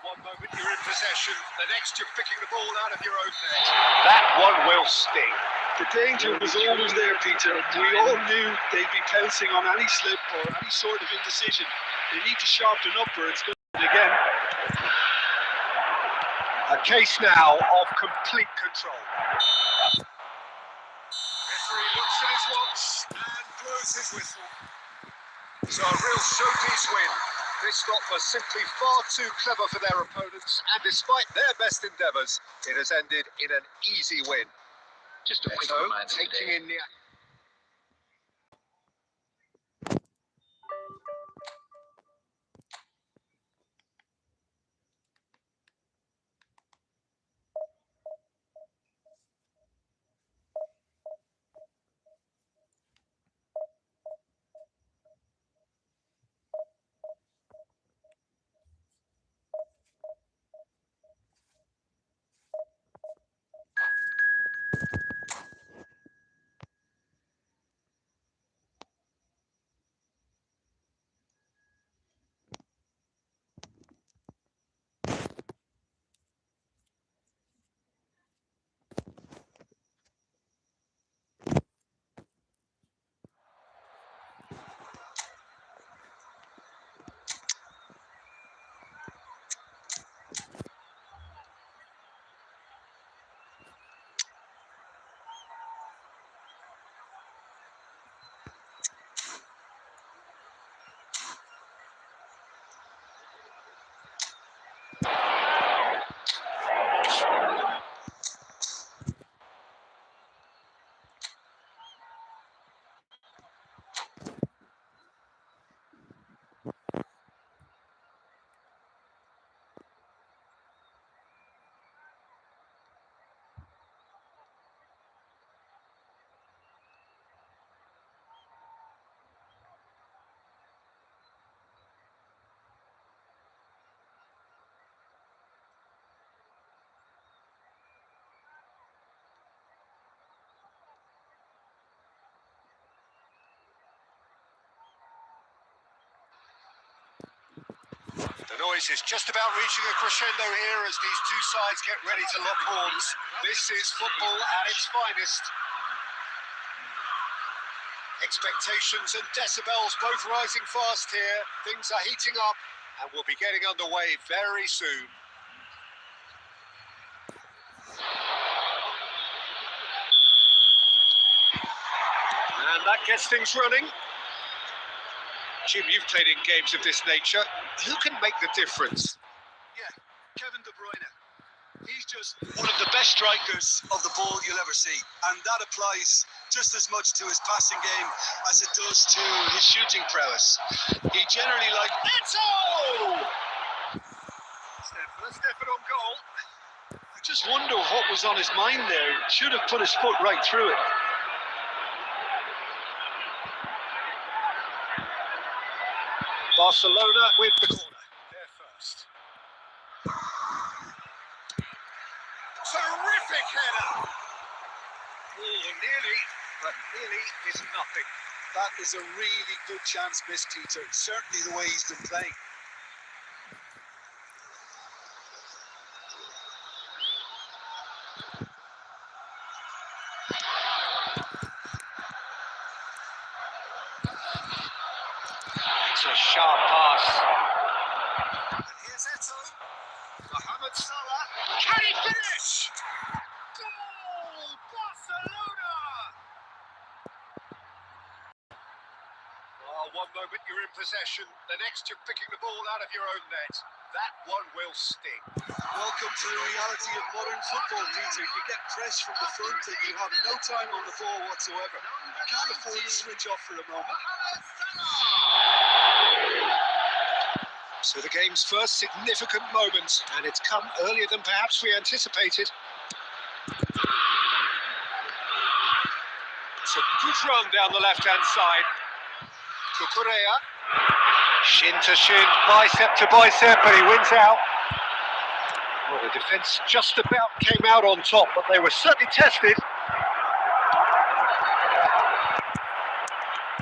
One moment you're in possession, the next you're picking the ball out of your own net. That one will sting. The danger was always there, Peter. We all knew they'd be pouncing on any slip or any sort of indecision. They need to sharpen up or it's going to again. A case now of complete control. Referee looks at his watch and blows his whistle. So a real showpiece win. This lot was simply far too clever for their opponents, and despite their best endeavours, it has ended in an easy win. Just a quick So, reminder taking today. in the The noise is just about reaching a crescendo here as these two sides get ready to lock horns. This is football at its finest. Expectations and decibels both rising fast here. Things are heating up and we'll be getting underway very soon. And that gets things running. Jim, you've played in games of this nature. Who can make the difference? Yeah, Kevin De Bruyne. He's just one of the best strikers of the ball you'll ever see. And that applies just as much to his passing game as it does to his shooting prowess. He generally Stefan on goal. I just wonder what was on his mind there. Should have put his foot right through it. Barcelona with the corner. There first. Terrific header. Oh, nearly, but nearly is nothing. That is a really good chance missed, Peter. Certainly the way he's been playing. It's a sharp pass. And here's Eto'o. Mohamed Salah. Can he finish? Goal! Barcelona! Oh, one moment you're in possession, the next you're picking the ball out of your own net. That one will sting. Welcome to the reality of modern football, Peter. You get press from the front and you have no time on the ball whatsoever. You can't afford to switch off for a moment. So the game's first significant moment, and it's come earlier than perhaps we anticipated. It's a good run down the left-hand side. Cucurella. Shin to shin, bicep to bicep, and he wins out. Well, the defence just about came out on top, but they were certainly tested.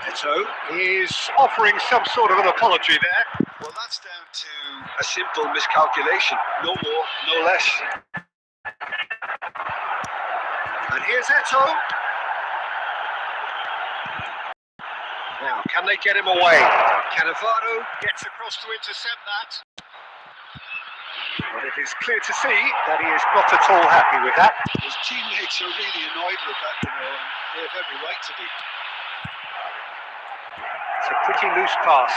Eto'o is offering some sort of an apology there. Well, that's down to a simple miscalculation. No more, no less. And here's Eto'o. Now, can they get him away? Cannavaro gets across to intercept that. But it is clear to see that he is not at all happy with that. His teammates are really annoyed with that, and they have every right to be. It's a pretty loose pass.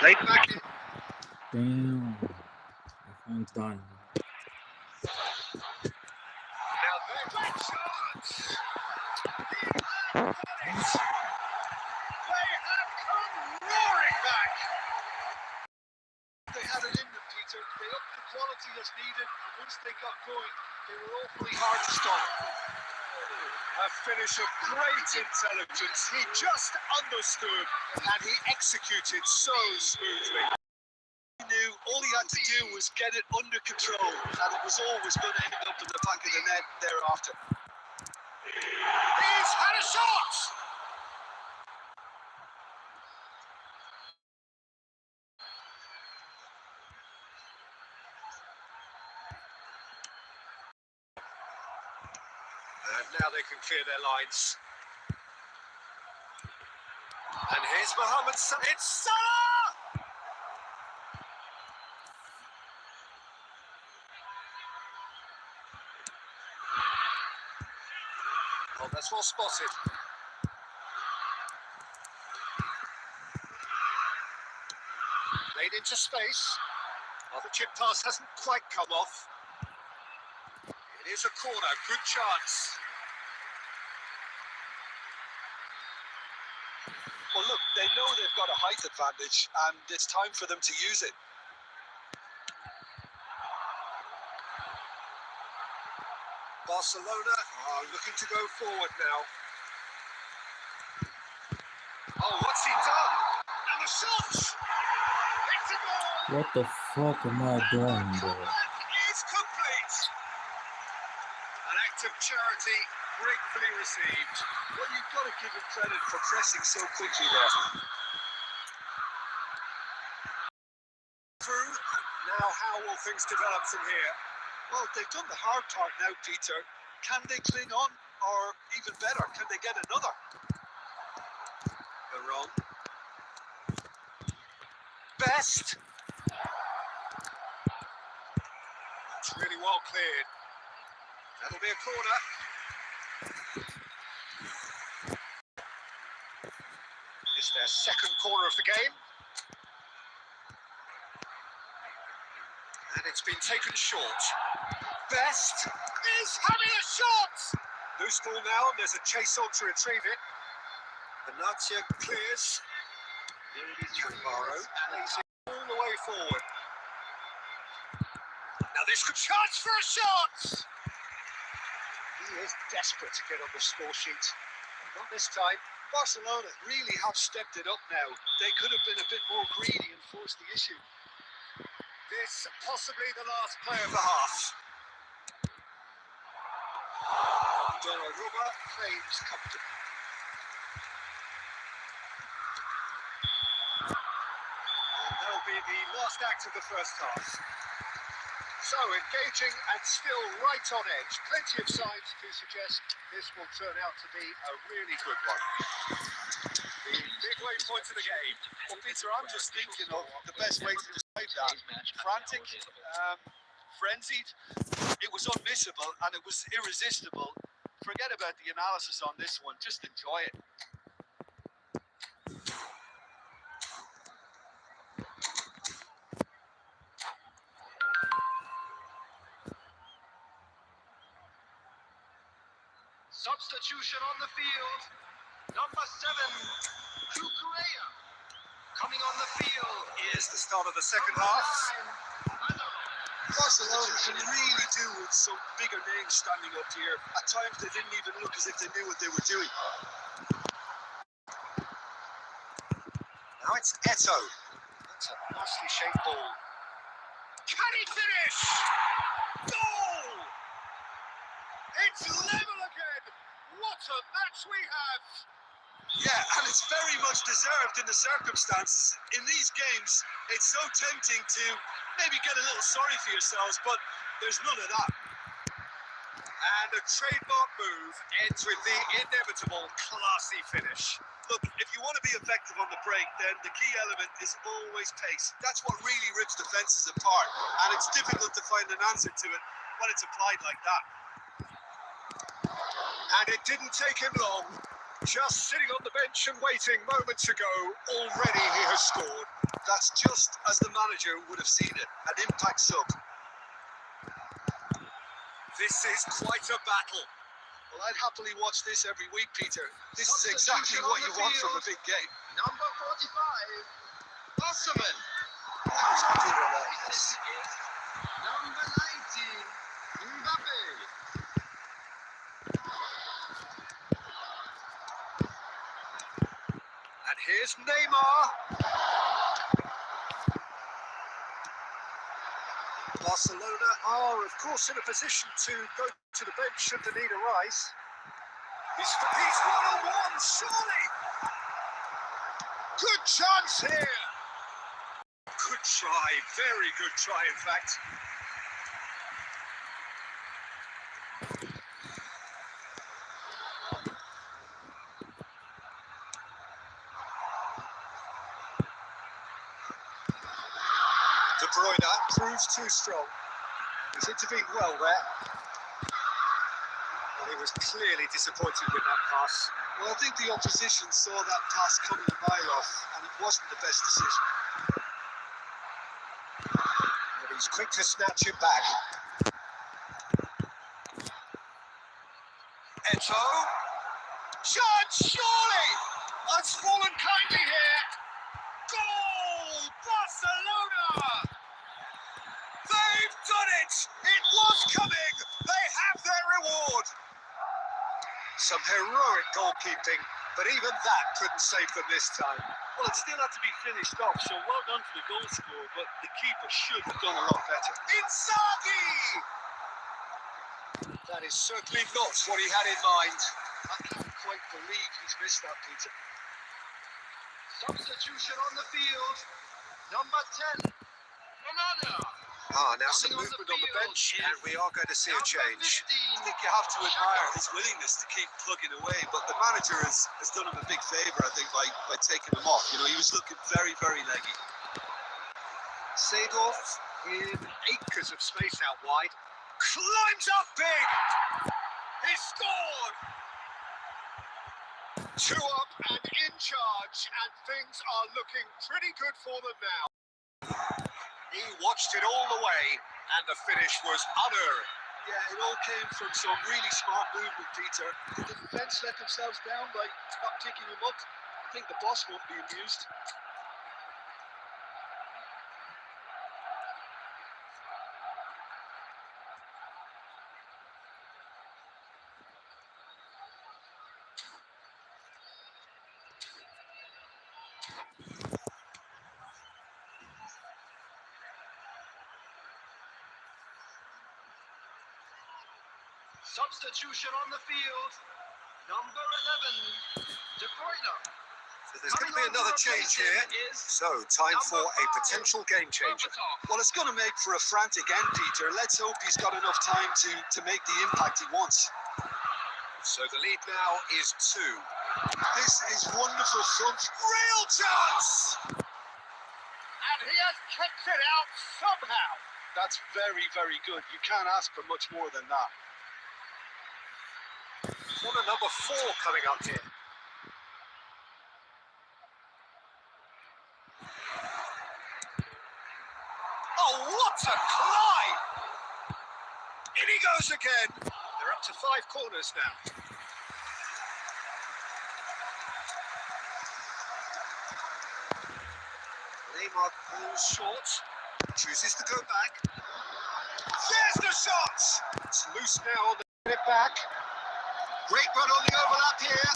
Played back in. Damn. I'm done. Now there's that chance. They have come roaring back. They had it in them, Peter. They upped the quality that's needed, and once they got going, they were awfully hard to stop. A finish of great intelligence. He just understood and he executed so smoothly. He knew all he had to do was get it under control, and it was always going to end up in the back of the net thereafter. He's had a shot! And now they can clear their lines. And here's Mohamed Salah. It's Salah! Oh, that's well spotted. Played into space. Oh, the chip pass hasn't quite come off. It is a corner, good chance. Well, look, they know they've got a height advantage, and it's time for them to use it. Barcelona are looking to go forward now. Oh, what's he done? And the shot! It's a goal! What the fuck am I doing, bro? Is complete. An act of charity gratefully received. Well, you've got to give him credit for pressing so quickly there. things develop from here? Well, they've done the hard part now, Peter. Can they cling on? Or even better, can they get another? They're wrong. Best. It's really well cleared. That'll be a corner. It's their second corner of the game. And it's been taken short. Best is having a shot! Loose ball now, and there's a chase on to retrieve it. Benatia clears. Barrow plays it all the way forward. Now this could chance for a shot! He is desperate to get on the score sheet. Not this time. Barcelona really have stepped it up now. They could have been a bit more greedy and forced the issue. This possibly the last play of the half. Donnarumma claims comfortably. And that'll be the last act of the first half. So engaging and still right on edge. Plenty of signs to suggest this will turn out to be a really good one. The midway point of the game. Well, Peter, I'm just thinking of the best way to describe that. Frantic, frenzied. It was unmissable and it was irresistible. Forget about the analysis on this one. Just enjoy it. Substitution on the field. Number 7, Cucurella. Coming on the field is The start of the second half. Barcelona can really do with some bigger names standing up here. At times they didn't even look as if they knew what they were doing. Now it's Eto. That's a nicely shaped ball. Can he finish? Goal! It's level again. What a match we have. Yeah, and it's very much deserved in the circumstances. In these games, it's so tempting to maybe get a little sorry for yourselves, but there's none of that. And a trademark move ends with the inevitable classy finish. Look, if you want to be effective on the break, then the key element is always pace. That's what really rips defences apart, and it's difficult to find an answer to it when it's applied like that. And it didn't take him long. Just sitting on the bench and waiting moments ago, already he has scored. That's just as the manager would have seen it, an impact sub. This is quite a battle. Well, I'd happily watch this every week, Peter. This is exactly what you want from a big game. number 45, Osman. That's good This awareness. is number 19, Mbappe. And here's Neymar. Barcelona are, of course, in a position to go to the bench should the need arise. He's one-on-one, surely. Good chance here. Good try, very good try, in fact. De Bruyne proves too strong. He's intervened well there. But he was clearly disappointed with that pass. Well, I think the opposition saw that pass coming a mile off, and it wasn't the best decision. And he's quick to snatch it back. Eto. Chance, surely! That's fallen kindly here. Goal! Barcelona! They've done it! It was coming! They have their reward! Some heroic goalkeeping, but even that couldn't save them this time. Well, it still had to be finished off, so well done for the goal scorer, but the keeper should have done a lot better. Inzaghi! That is certainly not what he had in mind. I can't quite believe he's missed that, Peter. Substitution on the field, number 10, Onana. Now some movement on the bench, and we are going to see a change. I think you have to admire his willingness to keep plugging away, but the manager has done him a big favour, I think, by taking him off. You know, he was looking very, very leggy. Seedorf in acres of space out wide. Climbs up big! He scored! 2 up and in charge, and things are looking pretty good for them now. He watched it all the way, and the finish was unerring. Yeah, it all came from some really smart movement, Peter. Did the defence let themselves down by not picking him up? I think the boss won't be amused. Substitution on the field. Number 11, De Bruyne. So there's going to be another change here. So, time for a potential game changer. Well, it's going to make for a frantic end, Peter. Let's hope he's got enough time to make the impact he wants. So the lead now is 2. This is wonderful front. Real chance! And he has kicked it out somehow. That's very, very good. You can't ask for much more than that. Corner number 4 coming up here. Oh, what a climb! In he goes again. They're up to 5 corners now. Neymar pulls short, chooses to go back. There's the shot! It's loose now, they get it back. Great run on the overlap here.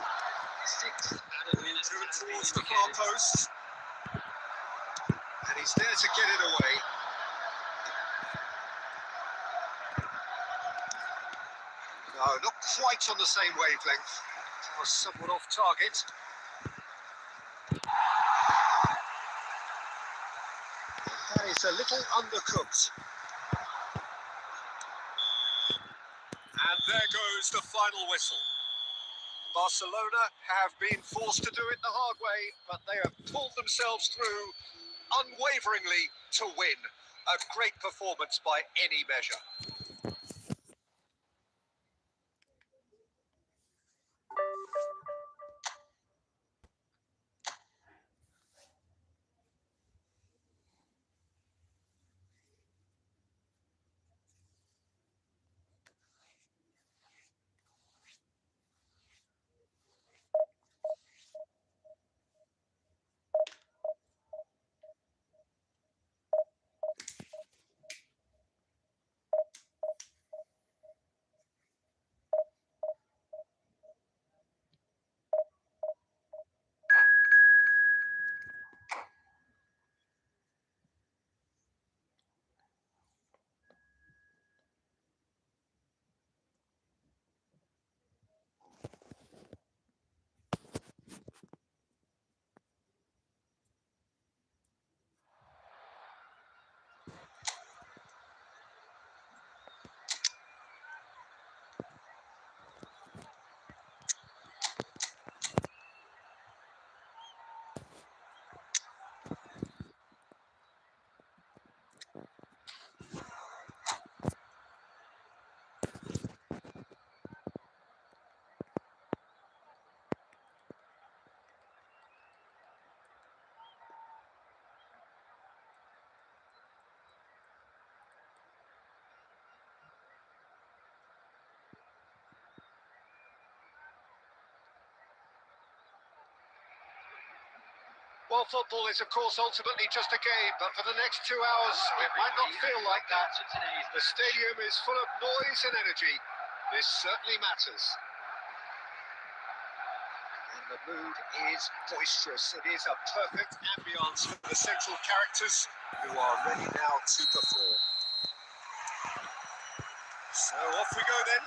6 out of minutes. Moving towards the far post. And he's there to get it away. No, not quite on the same wavelength. Was somewhat off target. That is a little undercooked. And there goes the final whistle. Barcelona have been forced to do it the hard way, but they have pulled themselves through unwaveringly to win. A great performance by any measure. Well, football is, of course, ultimately just a game, but for the next 2 hours, it might not feel like that. The stadium is full of noise and energy. This certainly matters. And the mood is boisterous. It is a perfect ambience for the central characters who are ready now to perform. So off we go then.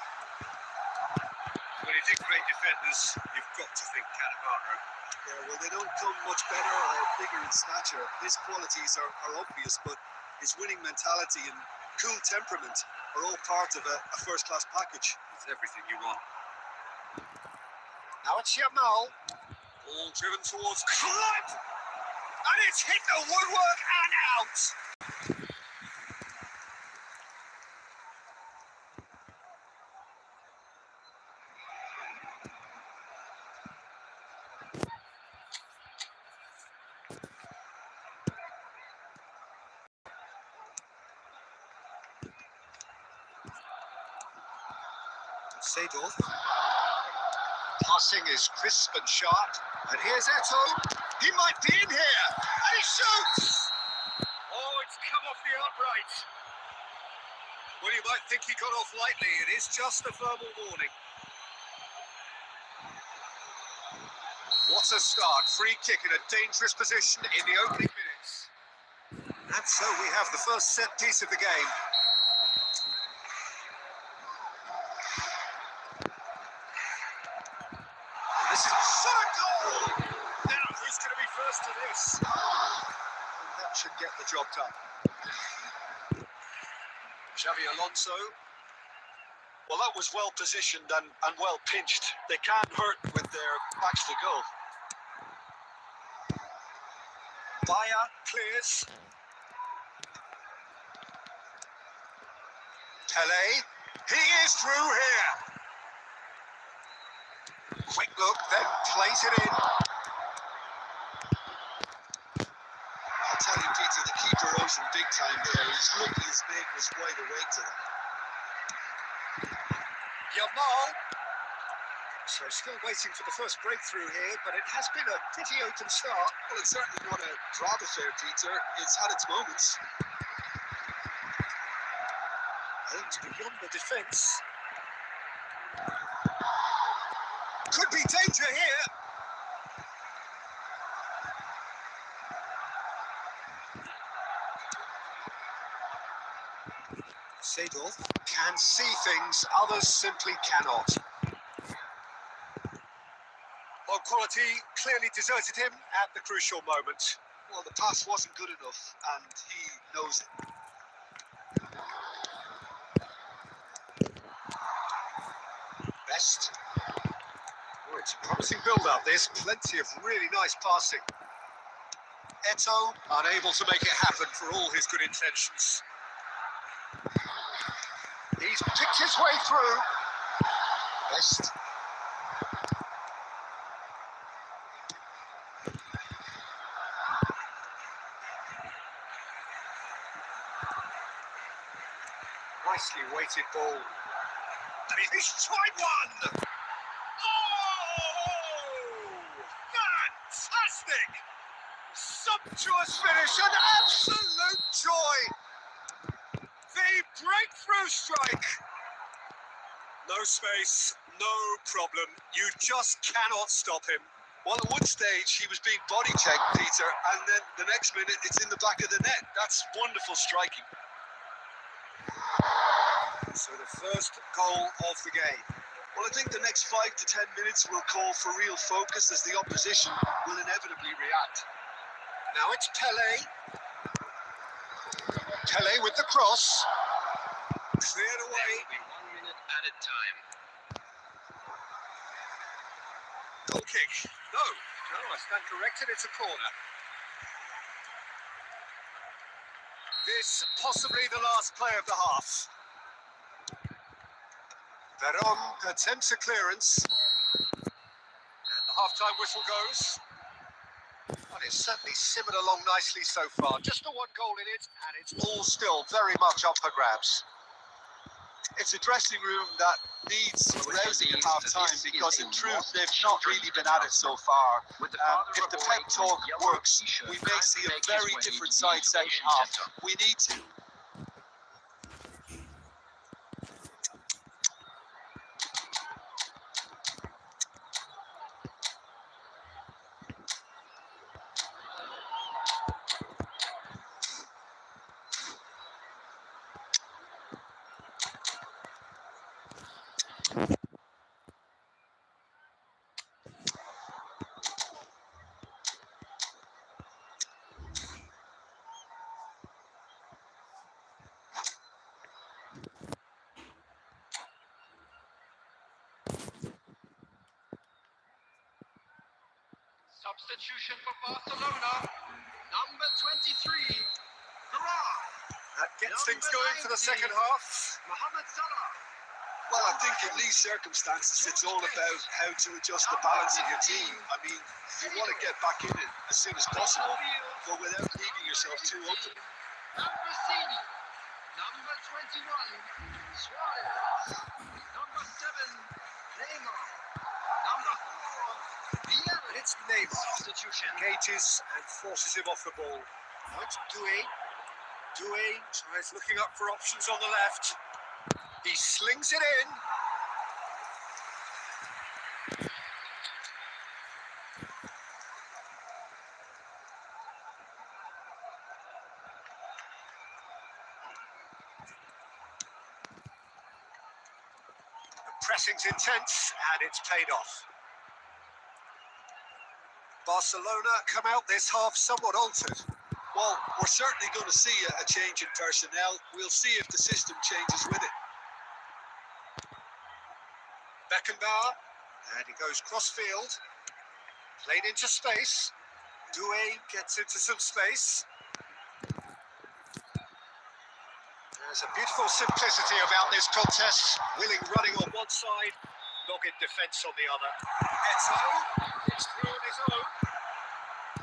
When you think great defenders, you've got to think Cannavaro. Yeah, well, they don't come much better or bigger in stature. His qualities are obvious, but His winning mentality and cool temperament are all part of a first-class package. It's everything you want. Now it's Yamal. Ball driven towards Club. And it's hit the woodwork and out. Seedorf. Passing is crisp and sharp. And here's Eto. He might be in here. And he shoots. Oh, it's come off the upright. Well, you might think he got off lightly. It is just a verbal warning. What a start. Free kick in a dangerous position in the opening minutes. And so we have the first set piece of the game. This is shot a goal! Now, who's going to be first to this? That should get the job done. Xavi Alonso. Well, that was well positioned and well pinched. They can't hurt with their backs to goal. Bayer clears. Pele. He is through here. Quick look, then plays it in. I'll tell you, Peter, the keeper owes him big time there. He's lucky his mate was wide awake to them. Yamal. So still waiting for the first breakthrough here, but it has been a pretty open start. Well, it's certainly not a drab affair, Peter. It's had its moments. Aimed beyond the defence. Could be danger here. Seedorf can see things others simply cannot. Low quality clearly deserted him at the crucial moment. Well, the pass wasn't good enough, and he knows it. Best. Oh, it's a promising build-up. There's plenty of really nice passing. Eto unable to make it happen for all his good intentions. He's picked his way through. Best. Nicely weighted ball. And he's tried one! Oh! Fantastic! Sumptuous finish, an absolute joy! The breakthrough strike! No space, no problem. You just cannot stop him. Well, at one stage, he was being body checked, Peter, and then the next minute, it's in the back of the net. That's wonderful striking. So the first goal of the game. Well, I think the next 5 to 10 minutes will call for real focus as the opposition will inevitably react. Now it's Pele. Pele with the cross. Cleared away. There will be 1 minute added time. Goal kick. No, I stand corrected. It's a corner. This possibly the last play of the half. Veron attempts a clearance. And the half-time whistle goes. Well, it's certainly simmered along nicely so far. Just the one goal in it, and it's all still very much up for grabs. It's a dressing room that needs rousing at half-time because, in truth, they've not really been at it so far. If the pep talk works, we may see a very different side second half. We need to. Substitution for Barcelona. Number 23, Garage. That gets things going for the second half. Mohamed Salah. Well, I think in these circumstances, it's all about how to adjust the balance of your team. I mean, you want to get back in it as soon as possible, but without leaving yourself too open. Number 21, Suarez. Number 7, Neymar. Number 4, Vieira. It's Neymar. Substitution. Engages and forces him off the ball. Now it's Doué. Doué tries looking up for options on the left. He slings it in. The pressing's intense and it's paid off. Barcelona come out this half somewhat altered. Well, we're certainly going to see a change in personnel. We'll see if the system changes with it. Beckenbauer, and he goes cross-field, played into space. Doué gets into some space. There's a beautiful simplicity about this contest. Willing running on one side, dogged defence on the other. Eto, it's through on his own.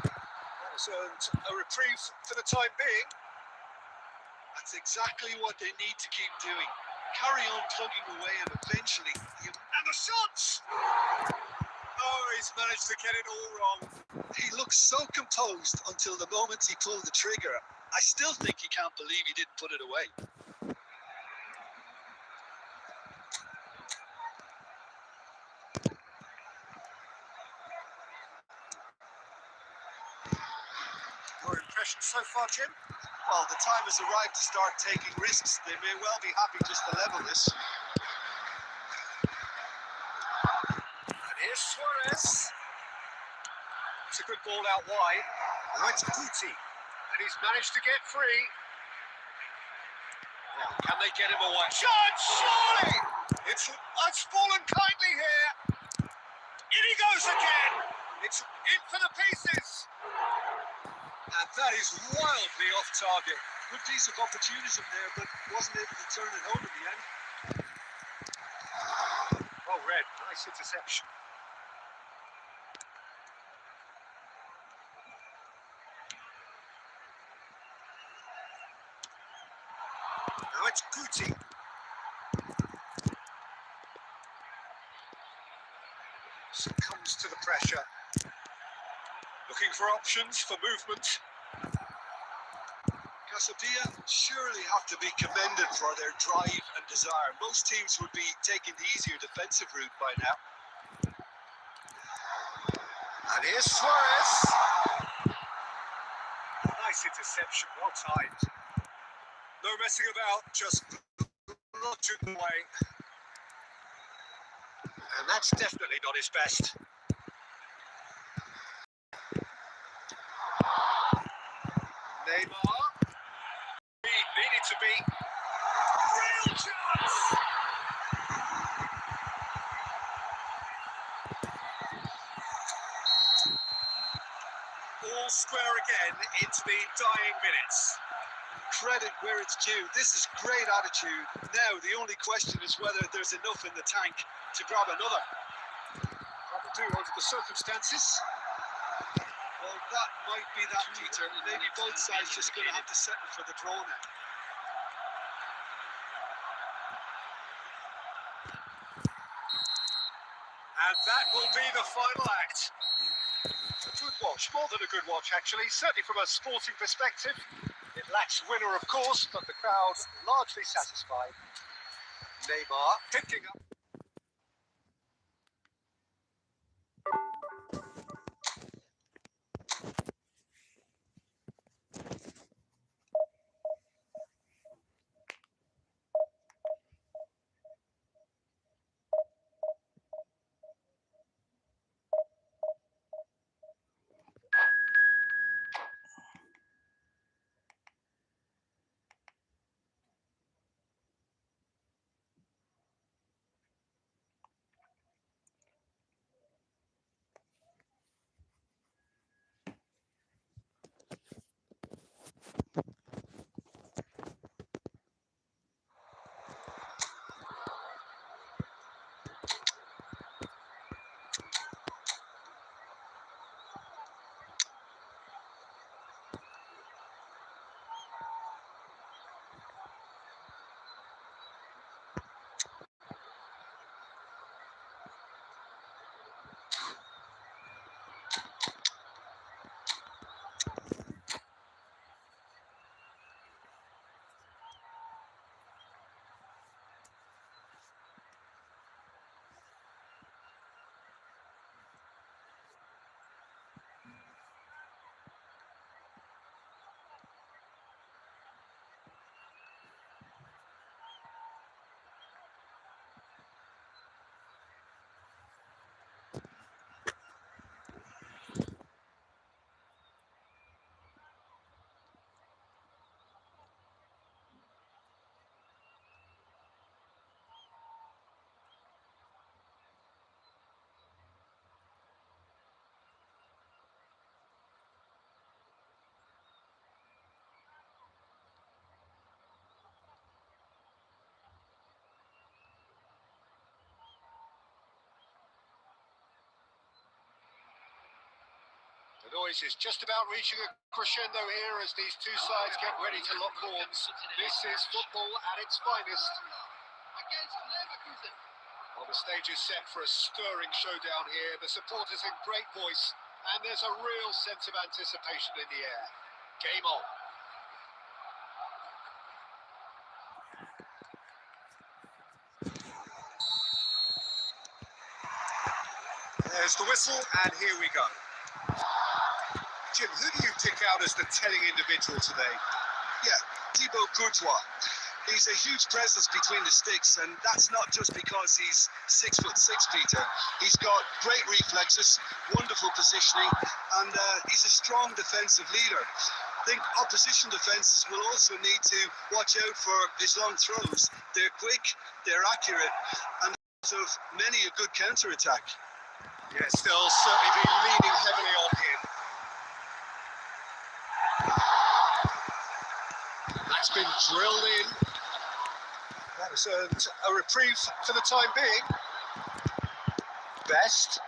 That has earned a reprieve for the time being. That's exactly what they need to keep doing. Carry on plugging away and eventually... And the shots! Oh, he's managed to get it all wrong. He looks so composed until the moment he pulled the trigger. I still think he can't believe he didn't put it away. Your impression so far, Jim? Well, the time has arrived to start taking risks. They may well be happy just to level this. And here's Suarez. It's a good ball out wide. Now it's Guti. And he's managed to get free. Now, can they get him away? Shot! Surely! It's fallen kindly here. In he goes again. It's in for the pieces. And that is wildly off target. Good piece of opportunism there, but wasn't able to turn it home in the end. Well read. Nice interception. Now it's Guti. Succumbs to the pressure. Looking for options for movement. Casabia surely have to be commended for their drive and desire. Most teams would be taking the easier defensive route by now. And here's Suarez. Nice interception, well timed. No messing about, just nudging the way. And that's definitely not his best. Neymar. Needed to be. Real chance! All square again into the dying minutes. Credit where it's due. This is great attitude. Now, the only question is whether there's enough in the tank to grab another. That'll do under the circumstances. Well, that might be that, Peter. Maybe both sides just going to have to settle for the draw now. And that will be the final act. A good watch, more than a good watch actually, certainly from a sporting perspective. It lacks winner, of course, but the crowd largely satisfied. Neymar picking up. noise is just about reaching a crescendo here as these two sides get ready to lock horns. This is football at its finest. Against Leverkusen. Well, the stage is set for a stirring showdown here. The supporters in great voice, and there's a real sense of anticipation in the air. Game on. There's the whistle, and here we go. Jim, who do you pick out as the telling individual today? Yeah, Thibaut Courtois. He's a huge presence between the sticks, and that's not just because he's 6'6", Peter. He's got great reflexes, wonderful positioning, and he's a strong defensive leader. I think opposition defences will also need to watch out for his long throws. They're quick, they're accurate, and of many a good counter-attack. Yes, they'll certainly be leaning heavily on him. That's been drilled in. That has earned a reprieve for the time being. Best.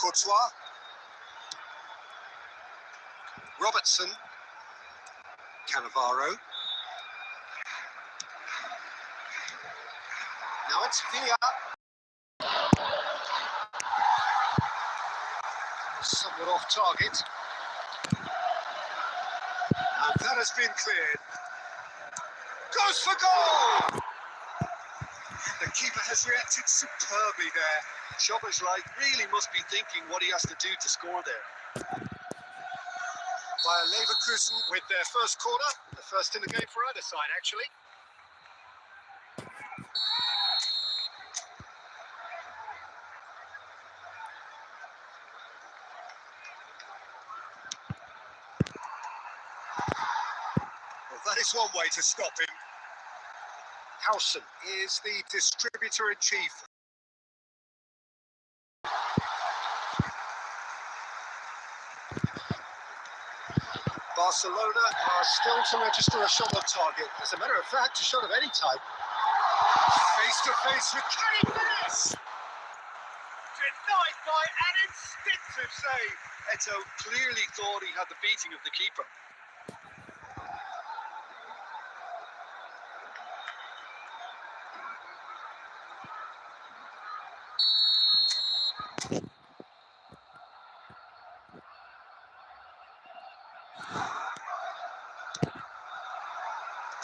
Courtois. Robertson. Cannavaro. Now it's Villa. Somewhat off target. And that has been cleared. Goes for goal! The keeper has reacted superbly there. Schober's right, really must be thinking what he has to do to score there. By Leverkusen with their first corner. The first in the game for either side, actually. Well, that is one way to stop him. Howson is the distributor-in-chief. Barcelona are still to register a shot on target. As a matter of fact, a shot of any type. Face-to-face with Kenny Dennis! Denied by an instinctive save. Eto clearly thought he had the beating of the keeper.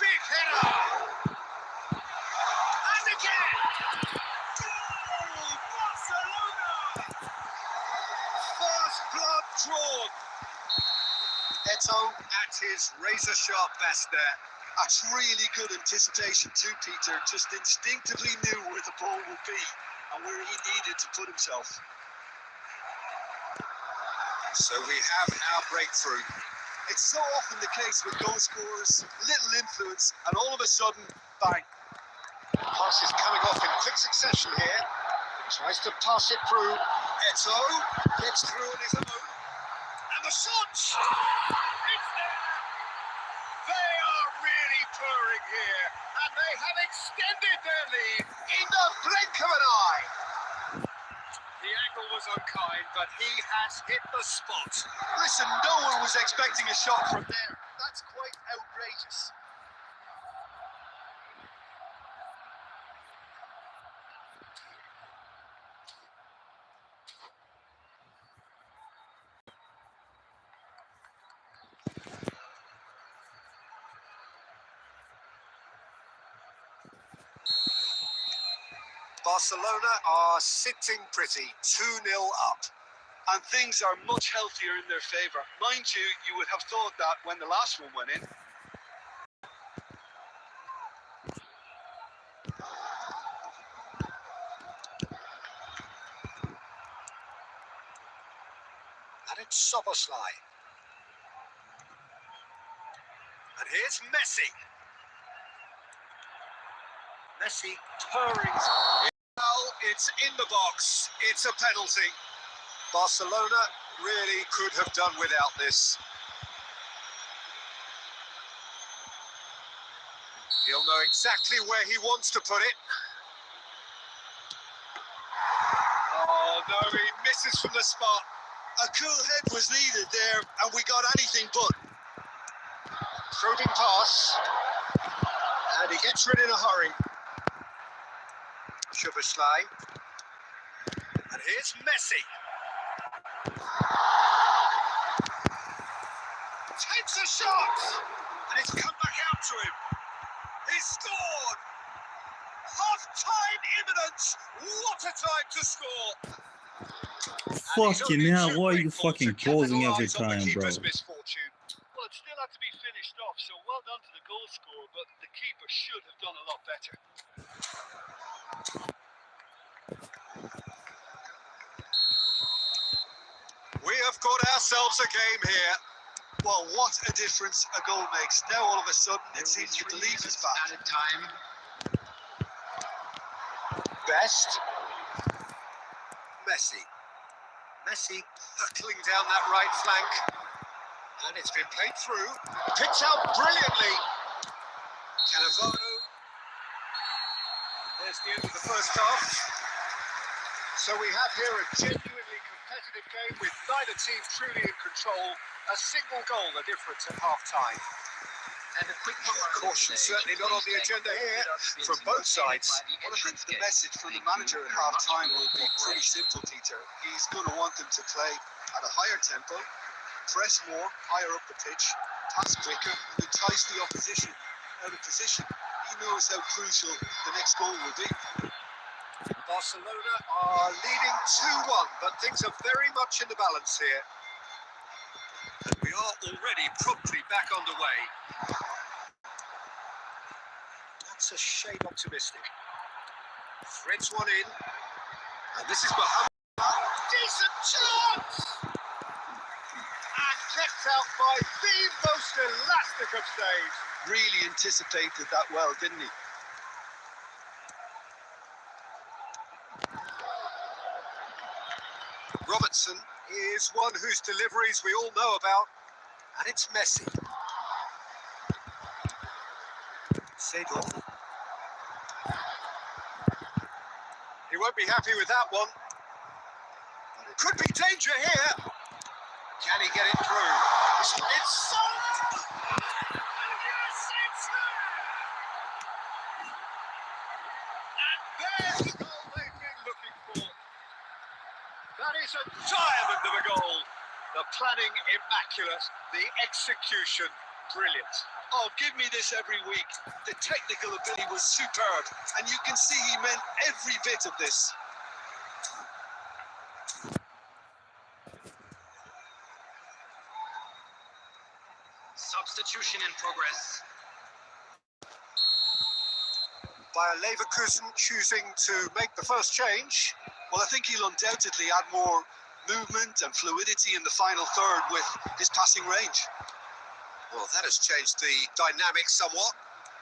Big header! And again! Goal! Barcelona! First blood drawn. Eto at his razor-sharp best there. That's really good anticipation too, Peter. Just instinctively knew where the ball would be and where he needed to put himself. So we have our breakthrough. It's so often the case with goal scorers, little influence, and all of a sudden, bang. Pass is coming off in quick succession here. Tries to pass it through. Eto gets through on his own. And the shot! It's there! They are really purring here. And they have extended their lead in the blink of an eye. The angle was unkind, but he has hit the spot. Listen, no one was expecting a shot from there. That's quite outrageous. Barcelona are sitting pretty, 2-0 up. And things are much healthier in their favour. Mind you, you would have thought that when the last one went in. And it's Soboslai. And here's Messi. Messi purring. Well, it's in the box. It's a penalty. Barcelona really could have done without this. He'll know exactly where he wants to put it. Oh, Oh no, he misses from the spot. A cool head was needed there, and we got anything but. Probing pass. And he gets rid in a hurry. Szoboszlai. And here's Messi. Takes a shot. And it's come back out to him. He scored. Half-time imminent. What a time to score. Fucking hell, why are you fucking pausing every time, bro? Misfortune. Well, it still had to be finished off, so well done to the goal scorer, but the keeper should have done a lot better. We have got ourselves a game here. Well, what a difference a goal makes. Now all of a sudden it seems the belief is back. Added time. Best. Messi. Messi hurtling down that right flank. And it's been played through. Picked out brilliantly. Cannavaro. There's the end of the first half. So we have here a genuinely competitive game with neither team truly in control. A single goal the difference at half-time. And a quick Caution certainly not on the agenda here from both sides. Well, I think the message from the manager at half-time will be pretty simple, Peter. He's going to want them to play at a higher tempo, press more, higher up the pitch, pass quicker, and entice the opposition out of position. He knows how crucial the next goal will be. Barcelona are leading 2-1, but things are very much in the balance here. And we are already promptly back underway. That's a shade optimistic. Threads one in. And this is Mohamed. Decent chance! And kept out by the most elastic of stays. Really anticipated that well, didn't he? Robertson is one whose deliveries we all know about, and it's Messi. Seedorf. He won't be happy with that one. But it could be danger here. Can he get it through? It's solid! Yes, it's there! And there's the goal they've been looking for. That is a diamond of a goal. The planning immaculate, the execution brilliant. Oh, give me this every week. The technical ability was superb, and you can see he meant every bit of this. Substitution in progress. Bayer Leverkusen choosing to make the first change. Well, I think he'll undoubtedly add more movement and fluidity in the final third with his passing range. Well, that has changed the dynamics somewhat.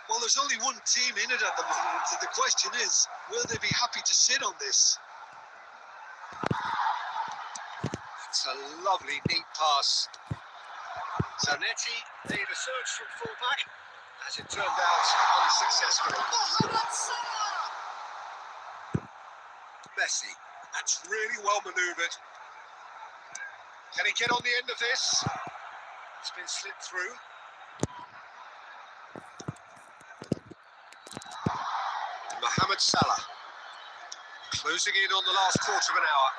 Well, there's only one team in it at the moment, and the question is, will they be happy to sit on this? It's a lovely, neat pass. Zanetti made a surge from fullback, as it turned out, unsuccessfully. Mohamed Salah! Messi, that's really well manoeuvred. Can he get on the end of this? It's been slipped through. Mohamed Salah, closing in on the last quarter of an hour.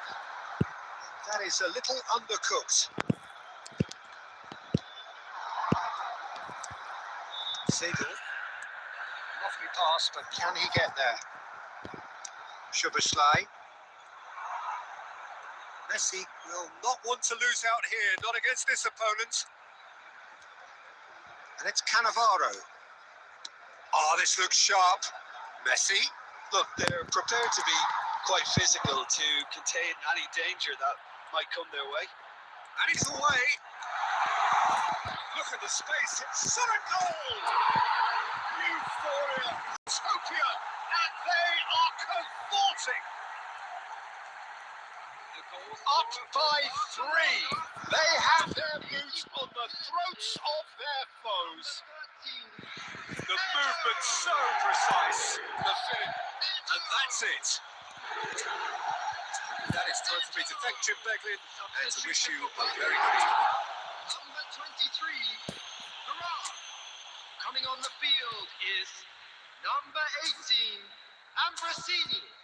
That is a little undercooked. Seedorf, lovely pass, but can he get there? Szoboszlai. Messi will not want to lose out here, not against this opponent. And it's Cannavaro. Oh, this looks sharp. Messi. Look, they're prepared to be quite physical to contain any danger that might come their way. And he's away. Look at the space. It's a goal. Euphoria, utopia, and they are cavorting. Up by 3. They have their boots on the throats of their foes. The movement so precise. The finish. And that's it. That is time for me to thank Jim Beglin and to wish you a very good evening. Number 23, hurrah! Coming on the field is number 18, Ambrosini.